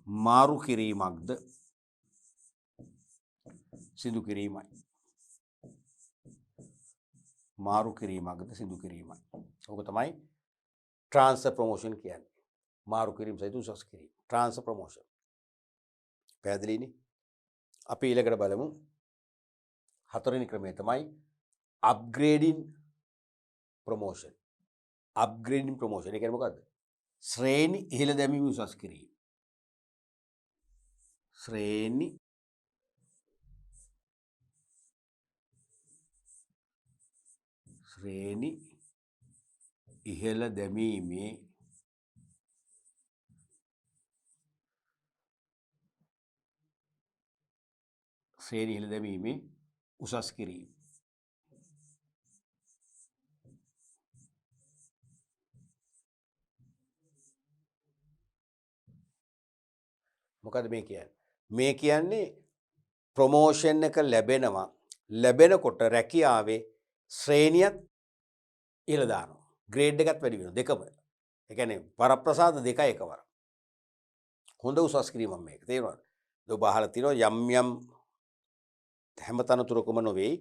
මාරු කිරීමක්ද සිදු කිරීමයි. ඕක තමයි ට්‍රාන්ස්ෆර් ප්‍රොමෝෂන් කියන්නේ. මාරු කිරීම සහිත උසස් කිරීම. Transfer promotion. පැහැදිලිනේ? අපි ඊළඟට බලමු. හතරවෙනි ක්‍රමය තමයි අප්ග්‍රේඩින් ප්‍රොමෝෂන්. ඒ කියන්නේ මොකද්ද? ශ්‍රේණි ඉහළ දැමීම උසස් කිරීම. ශ්‍රේණි ඉහළ දැමීමේ උසස් කිරීම. මොකද මේ කියන්නේ? මේ කියන්නේ ප්‍රොමෝෂන් එක ලැබෙනකොට රැකියාවේ ශ්‍රේණියත් ඉහළ දානවා. ග්‍රේඩ් එකත් වැඩි වෙනවා දෙකම. ඒ කියන්නේ වරප්‍රසාද දෙකයි එකවර. හොඳ උසස් කිරීමක් මේක. තේරුණාද? ඔබ අහලා තියෙනවා යම් හැම තනතුරකම නොවේ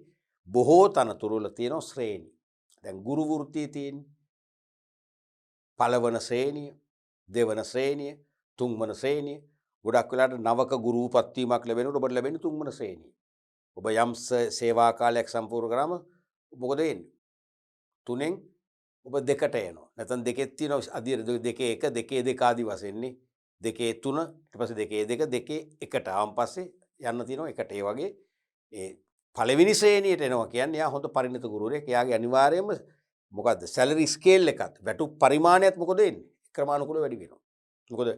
බොහෝ තනතුරු වල තියෙනවා ශ්‍රේණි. දැන් ගුරු වෘත්තියේ තියෙන පළවන ශ්‍රේණිය, දෙවන ශ්‍රේණිය, තුන්වන ශ්‍රේණිය. ගොඩක් වෙලාවට නවක ගුරු උපත්වීමක් ලැබෙනකොට ඔබට ලැබෙන්නේ තුන්වන ශ්‍රේණිය. ඔබ යම් සේවා කාලයක් සම්පූර්ණ කරාම මොකද වෙන්නේ? තුනෙන් ඔබ දෙකට එනවා. නැත්නම් දෙකෙත් තියෙනවා අධිර දෙකේ එක දෙකේ දෙක ආදි වශයෙන්නේ 2 3 ඊට පස්සේ 2 2 2 1 ආවන් පස්සේ යන්න තියෙනවා එකට. ඒ වගේ ඒ පළවෙනි ශ්‍රේණියට එනවා කියන්නේ යා හොඳ පරිණත ගුරුවරයෙක්. එයාගේ අනිවාර්යයෙන්ම මොකද්ද සැලරි ස්කේල් එකත් වැටුප් පරිමාණයත් මොකද වෙන්නේ? ක්‍රමානුකූලව වැඩි වෙනවා. මොකද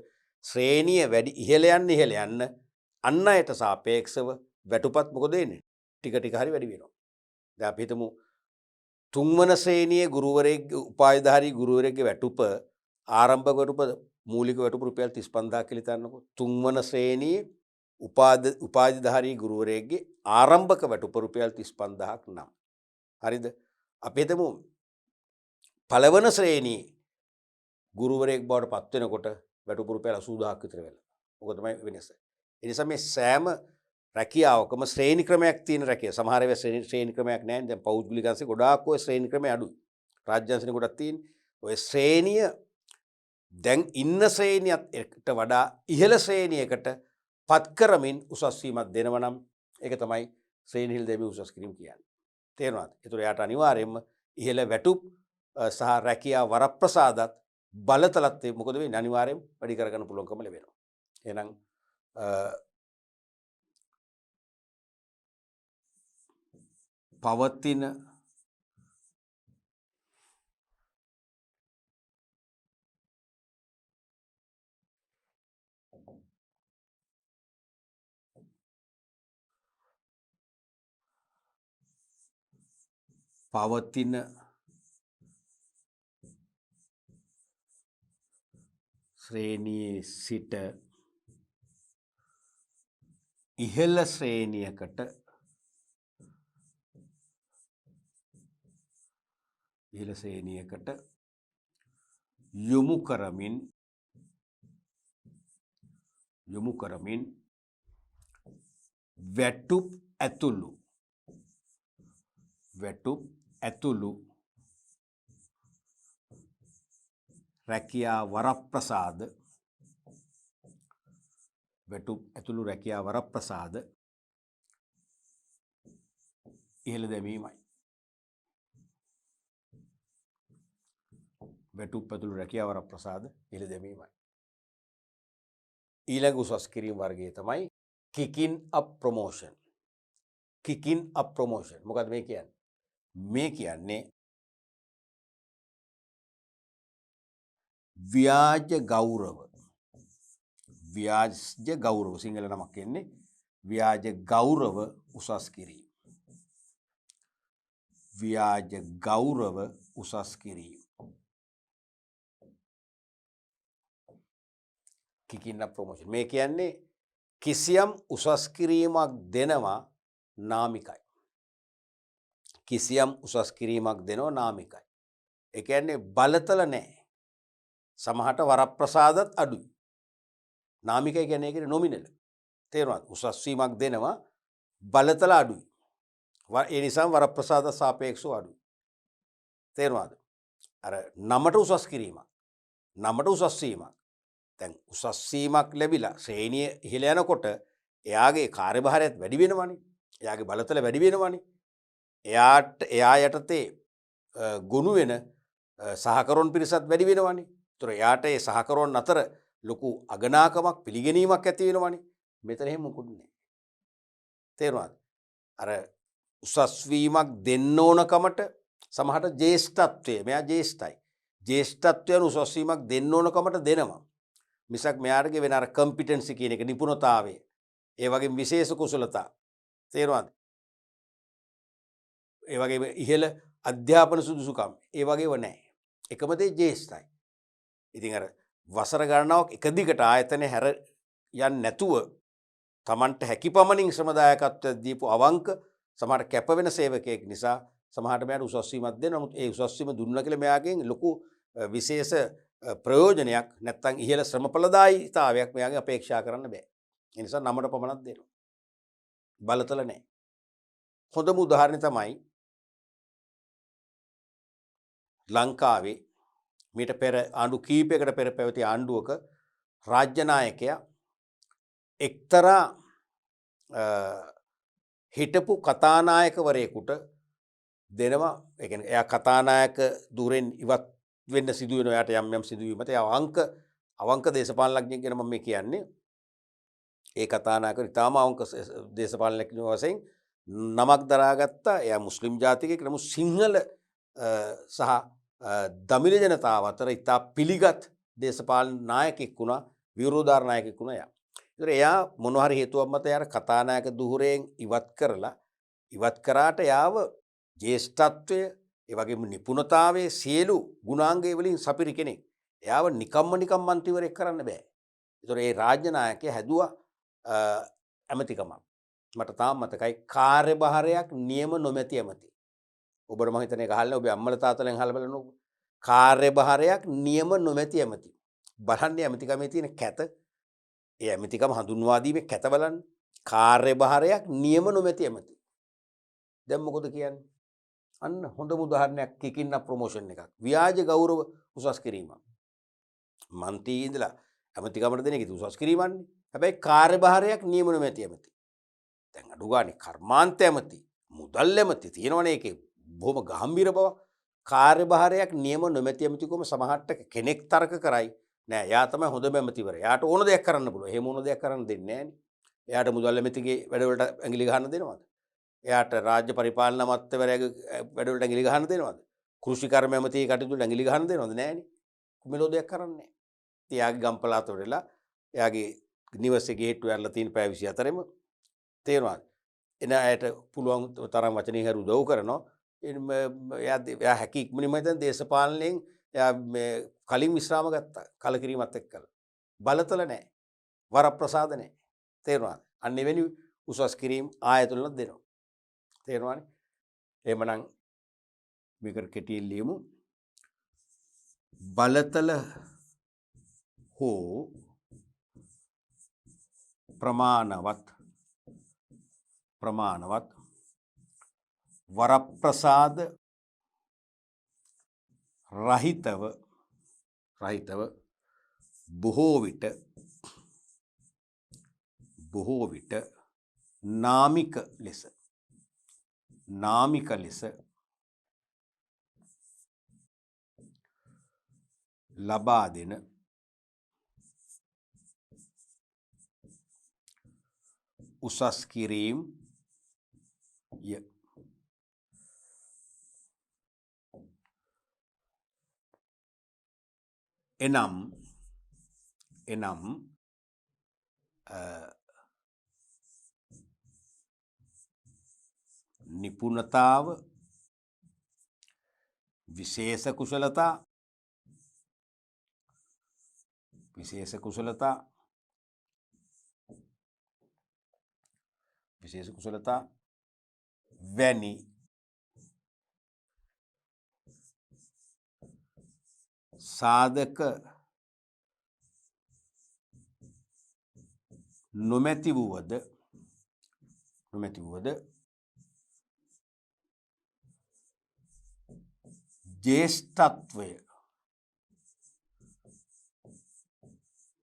ශ්‍රේණිය වැඩි ඉහළ යන්න අන් අයට සාපේක්ෂව වැටුපත් මොකද වෙන්නේ? ටික ටික හරි වැඩි වෙනවා. දැන් අපි හිතමු තුන්වන ශ්‍රේණියේ ගුරුවරයෙක්ගේ උපාධිධාරී ගුරුවරයෙක්ගේ වැටුප ආරම්භක වැටුප මූලික වැටුප රුපියල් 35000 කියලා හිතන්නකෝ. තුන්වන ශ්‍රේණියේ උපාධිධාරී ගුරුවරයෙක්ගේ ආරම්භක වැටුප රුපියල් 35000ක් නම්. හරිද? අපි හිතමු පළවන ශ්‍රේණියේ ගුරුවරයෙක් බවට පත් වෙනකොට වැටුප රුපියල් 80000ක් විතර වෙලා. ඔක තමයි වෙනස. ඒ නිසා මේ සෑම රැකියාවකම ශ්‍රේණි ක්‍රමයක් තියෙන රැකියාව. සමහර වෙලාවට ශ්‍රේණි ක්‍රමයක් නැහැ. දැන් පෞද්ගලික අංශේ ගොඩාක් ඔය ශ්‍රේණි ක්‍රමය අඩුයි. රාජ්‍ය අංශනේ ගොඩක් තියෙන්නේ. ඔය ශ්‍රේණිය දැන් ඉන්න ශ්‍රේණියට වඩා ඉහළ ශ්‍රේණියකට පත් කරමින් උසස් වීමක් දෙනවා නම් ඒක තමයි ශ්‍රේණි හිල් දෙවි උසස් කිරීම කියන්නේ. තේරුණාද? ඒතර යාට අනිවාර්යයෙන්ම ඉහළ වැටුප් සහ රැකියා වරප්‍රසාදත් බලතලත් මොකද වෙන්නේ? අනිවාර්යයෙන් වැඩි කරගන්න පුළුවන්කම ලැබෙනවා. එහෙනම් පවතින ශ්‍රේණියේ සිට ඉහළ ශ්‍රේණියකට යොමු කරමින් වැටුප් ඇතුළු රැකියා වරප්‍රසාද ඉහළ දැමීමයි. වැටුප් ඇතුළු රැකියා වරප්‍රසාද ඉහළ දැමීමයි. ඊළඟ උසස් කිරීම වර්ගය තමයි kicking up promotion. මොකද්ද මේ කියන්නේ? මේ කියන්නේ ව්‍යාජ ගෞරව සිංහල නමක් එන්නේ ව්‍යාජ ගෞරව උසස් කිරීම. kicking up promotion. මේ කියන්නේ කිසියම් උසස් කිරීමක් දෙනවා නාමිකයි. ඒ කියන්නේ බලතල නැහැ. සමහරට වරප්‍රසාදත් අඩුයි. නාමිකයි කියන්නේ ඒකේ නොමිනල්. තේරුණාද? උසස් වීමක් දෙනවා බලතල අඩුයි. ඒ නිසා වරප්‍රසාද සාපේක්ෂව අඩුයි. තේරුණාද? අර නමට උසස් කිරීමක්. නමට උසස් වීමක්. දැන් උසස් වීමක් ලැබිලා ශ්‍රේණිය ඉහළ යනකොට එයාගේ කාර්යභාරයත් වැඩි වෙනවනේ. එයාගේ බලතල වැඩි වෙනවනේ. එයා යටතේ ගොනු වෙන සහකරුවන් පිරිසත් වැඩි වෙනවනේ. ඒතර එයාට ඒ සහකරුවන් අතර ලොකු අගනාකමක් පිළිගැනීමක් ඇති වෙනවනේ. මෙතන එහෙම මොකුත් නැහැ. තේරුණාද? අර උසස් වීමක් දෙන්න ඕනකමට සමහරට ජේෂ්ඨත්වය මෙයා ජේෂ්ඨයි. ජේෂ්ඨත්වයන් උසස් වීමක් දෙන්න ඕනකමට දෙනවා. මිසක් මෙයාට වෙන අර කම්පිටන්සි කියන එක නිපුණතාවය ඒ වගේ විශේෂ කුසලතා තේරුණාද? ඒ වගේම ඉහළ අධ්‍යාපන සුදුසුකම් ඒ වගේව නැහැ. එකම දේ ජේෂ්ඨයි. ඉතින් අර වසර ගණනාවක් එක දිගට ආයතනය හැර යන්නේ නැතුව Tamanට හැකි පමණින් ශ්‍රමදායකත්වයක් දීපු අවංක සමහර කැප වෙන සේවකයෙක් නිසා සමහරට මෙයාට උසස් වීමක් දෙනවා. නමුත් ඒ උසස් වීම දුන්නා කියලා මෙයාගෙන් ලොකු විශේෂ ප්‍රයෝජනයක් නැත්තම් ඉහළ ශ්‍රමඵලදායීතාවයක් මෙයාගෙන් අපේක්ෂා කරන්න බෑ. ඒ නිසා නමට පමණක් දෙනවා. බලතල නැහැ. හොඳම උදාහරණය තමයි ලංකාවේ මීට පෙර ආණ්ඩු කීපයකට පෙර පැවති ආණ්ඩුවක රාජ්‍ය නායකයා එක්තරා හිටපු කතානායකවරයෙකුට දෙනවා. ඒ කියන්නේ එයා කතානායක ධුරෙන් ඉවත් වෙන්න සිදු වෙනවා. එයාට යම් සිදුවීමකට එයා අංක අවංක දේශපාලනඥයෙක් ගැන මම මේ කියන්නේ. ඒ කතානායක ඉතාම අවංක දේශපාලනඥයෙක් වශයෙන් නමක් දරාගත්තා. එයා මුස්ලිම් ජාතිකයෙක්. නමුත් සිංහල සහ දමිළ ජනතාව අතර ඉතා පිළිගත් දේශපාලන නායකයෙක් වුණා, විරෝධාර නායකයෙක් වුණා එයා. ඒතර එයා මොන හරි හේතුවක් මත එයාට කතානායක දුහුරයෙන් ඉවත් කරාට යාව ජේෂ්ඨත්වය, ඒ වගේම නිපුණතාවයේ සියලු ගුණාංගය වලින් සපිරි කෙනෙක්. එයාව නිකම් මන්ත්‍රීවරයෙක් කරන්න බෑ. ඒතර ඒ රාජ්‍ය නායකයා හැදුවා ඇමතිකමක්. මට තාම මතකයි කාර්යභාරයක් නියම නොමැති ඇමති. ඔබට මම හිතන්නේ ඒක අහලා ඔබේ අම්මලා තාත්තලාගෙන් අහලා බලන්නකො. කාර්යභාරයක් නියම නොමැති ඇමති. බලන්නේ ඇමතිකමේ තියෙන කැත. ඒ ඇමතිකම හඳුන්වා දීමේ කැත බලන්න. කාර්යභාරයක් නියම නොමැති ඇමති. දැන් මොකද කියන්නේ? අන්න හොඳම උදාහරණයක් කිකින්න ප්‍රොමෝෂන් එකක්. ව්‍යාජ ගෞරව උසස් කිරීමක්. මන්ත්‍රී ඉඳලා ඇමතිකමට දෙන එක උසස් කිරීමන්නේ. හැබැයි කාර්යභාරයක් නියම නොමැති ඇමති. දැන් අඩු ගානේ කර්මාන්ත ඇමති, මුදල් ඇමති තියෙනවනේ ඒකේ බොහොම ගැඹීර බව. කාර්යභාරයක් නියම නොමැති ඇමතිකම සමහරට කෙනෙක් තර්ක කරයි නෑ එයා තමයි හොඳම ඇමතිවරයා. එයාට ඕන දෙයක් කරන්න පුළුවන්. එහෙම ඕන දෙයක් කරන්න දෙන්නේ නෑනේ. එයාට මුදල් ඇමතිගේ වැඩවලට ඇඟිලි ගහන්න දෙනවද? එයාට රාජ්‍ය පරිපාලන අමාත්‍යවරයාගේ වැඩවලට ඇඟිලි ගහන්න දෙනවද? කෘෂිකර්ම ඇමතිගේ කටයුතු වලට ඇඟිලි ගහන්න දෙනවද? නෑනේ. මෙලෝ දෙයක් කරන්නේ නෑ. ඉතින් එයාගේ ගම්පලාත වලලා එයාගේ නිවසේ ගේට්ටුව ඇරලා තියෙන පැය 24ෙම තේරෙනවද? එන අයට පුළුවන් තරම් වචනින් හරි උදව් කරනවා. එයා හැකි ඉක්මනින්ම දැන් දේශපාලනයෙන් එයා මේ කලින් විශ්‍රාම ගත්තා. කලකිරීමත් එක්කලා. බලතල නැහැ. වරප්‍රසාද නැහැ. තේරුණාද? අන්න එවැනි උසස් කිරීම ආයතනවල දෙනවා. තේරුණානේ? එහෙමනම් මේකට කෙටියෙන් ලියමු. බලතල හෝ ප්‍රමාණවත් වරප්‍රසාද රහිතව බොහෝ විට නාමික ලෙස ලබා දෙන උසස් කිරීම් ය. එනම් නිපුණතාව, විශේෂ කුසලතා වැනි සාධක නොමැති වුවද ජේෂ්ඨත්වය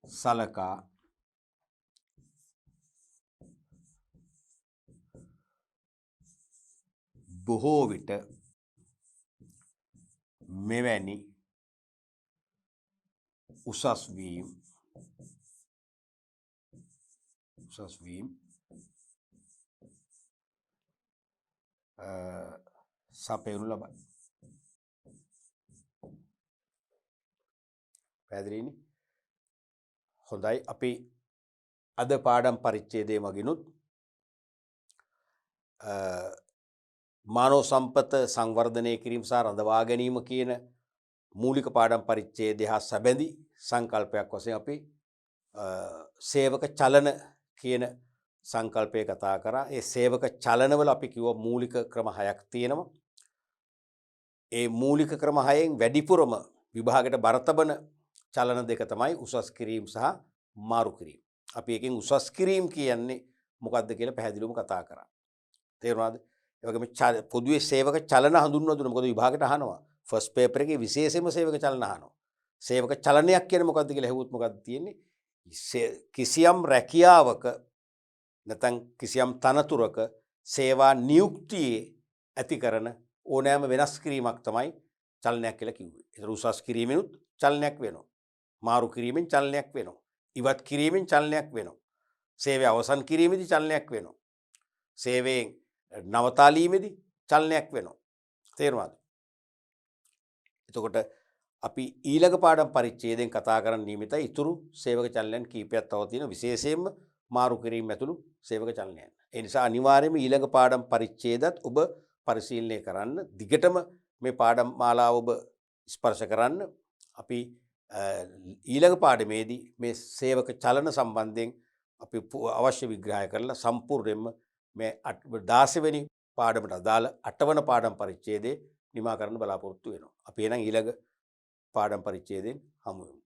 සලකා බොහෝ විට මෙවැනි උසස් වීම් සපයනු ලබයි. පැහැදිලිනේ? හොඳයි. අපි අද පාඩම් පරිච්ඡේදයේ මගිනුත් මානව සම්පත සංවර්ධනය කිරීම සහ රඳවා ගැනීම කියන මූලික පාඩම් පරිච්ඡේදය හා සැබැඳි සංකල්පයක් වශයෙන් අපි සේවක චලන කියන සංකල්පය කතා කරා. ඒ සේවක චලනවල අපි කිව්ව මූලික ක්‍රම 6ක් තියෙනවා. ඒ මූලික ක්‍රම 6න් වැඩිපුරම විභාගයට බරතබන චලන දෙක තමයි උසස් කිරීම සහ මාරු කිරීම. අපි එකෙන් උසස් කිරීම කියන්නේ මොකක්ද කියලා පැහැදිලිවම කතා කරා. තේරුණාද? ඒ වගේම පොදුවේ සේවක චලන හඳුන්වලා දුන්නා. මොකද විභාගයට අහනවා. ෆස්ට් පේපර් එකේ විශේෂයෙන්ම සේවක චලන අහනවා. සේවක චලනයක් කියන්නේ මොකක්ද කියලා ඇහුවොත් මොකක්ද තියෙන්නේ? කිසියම් රැකියාවක නැත්නම් කිසියම් තනතුරක සේවා නියුක්තියේ ඇති කරන ඕනෑම වෙනස් කිරීමක් තමයි චලනයක් කියලා කිව්වේ. ඒක උසස් කිරීමෙනුත් චලනයක් වෙනවා. මාරු කිරීමෙන් චලනයක් වෙනවා. ඉවත් කිරීමෙන් චලනයක් වෙනවා. සේවය අවසන් කිරීමේදී චලනයක් වෙනවා. සේවයෙන් නවතාලීමේදී චලනයක් වෙනවා. තේරුණාද? එතකොට අපි ඊළඟ පාඩම් පරිච්ඡේදයෙන් කතා කරන්න නියමිතයි ඉතුරු සේවක චලනයන් කීපයක් තව තියෙනවා. විශේෂයෙන්ම මාරු කිරීම ඇතුළු සේවක චලනයන්. ඒ නිසා අනිවාර්යයෙන්ම ඊළඟ පාඩම් පරිච්ඡේදات ඔබ පරිශීලනය කරන්න. දිගටම මේ පාඩම් මාලාව ඔබ ස්පර්ශ කරන්න. අපි ඊළඟ පාඩමේදී මේ සේවක චලන සම්බන්ධයෙන් අපි අවශ්‍ය විග්‍රහය කරලා සම්පූර්ණයෙන්ම මේ 16 වෙනි පාඩමට අදාළ 8 වන පාඩම් පරිච්ඡේදයේ නිමා කරන්න බලාපොරොත්තු වෙනවා. අපි එහෙනම් ඊළඟ පාඩම් පරිච්ඡේදයෙන් හමු වෙමු.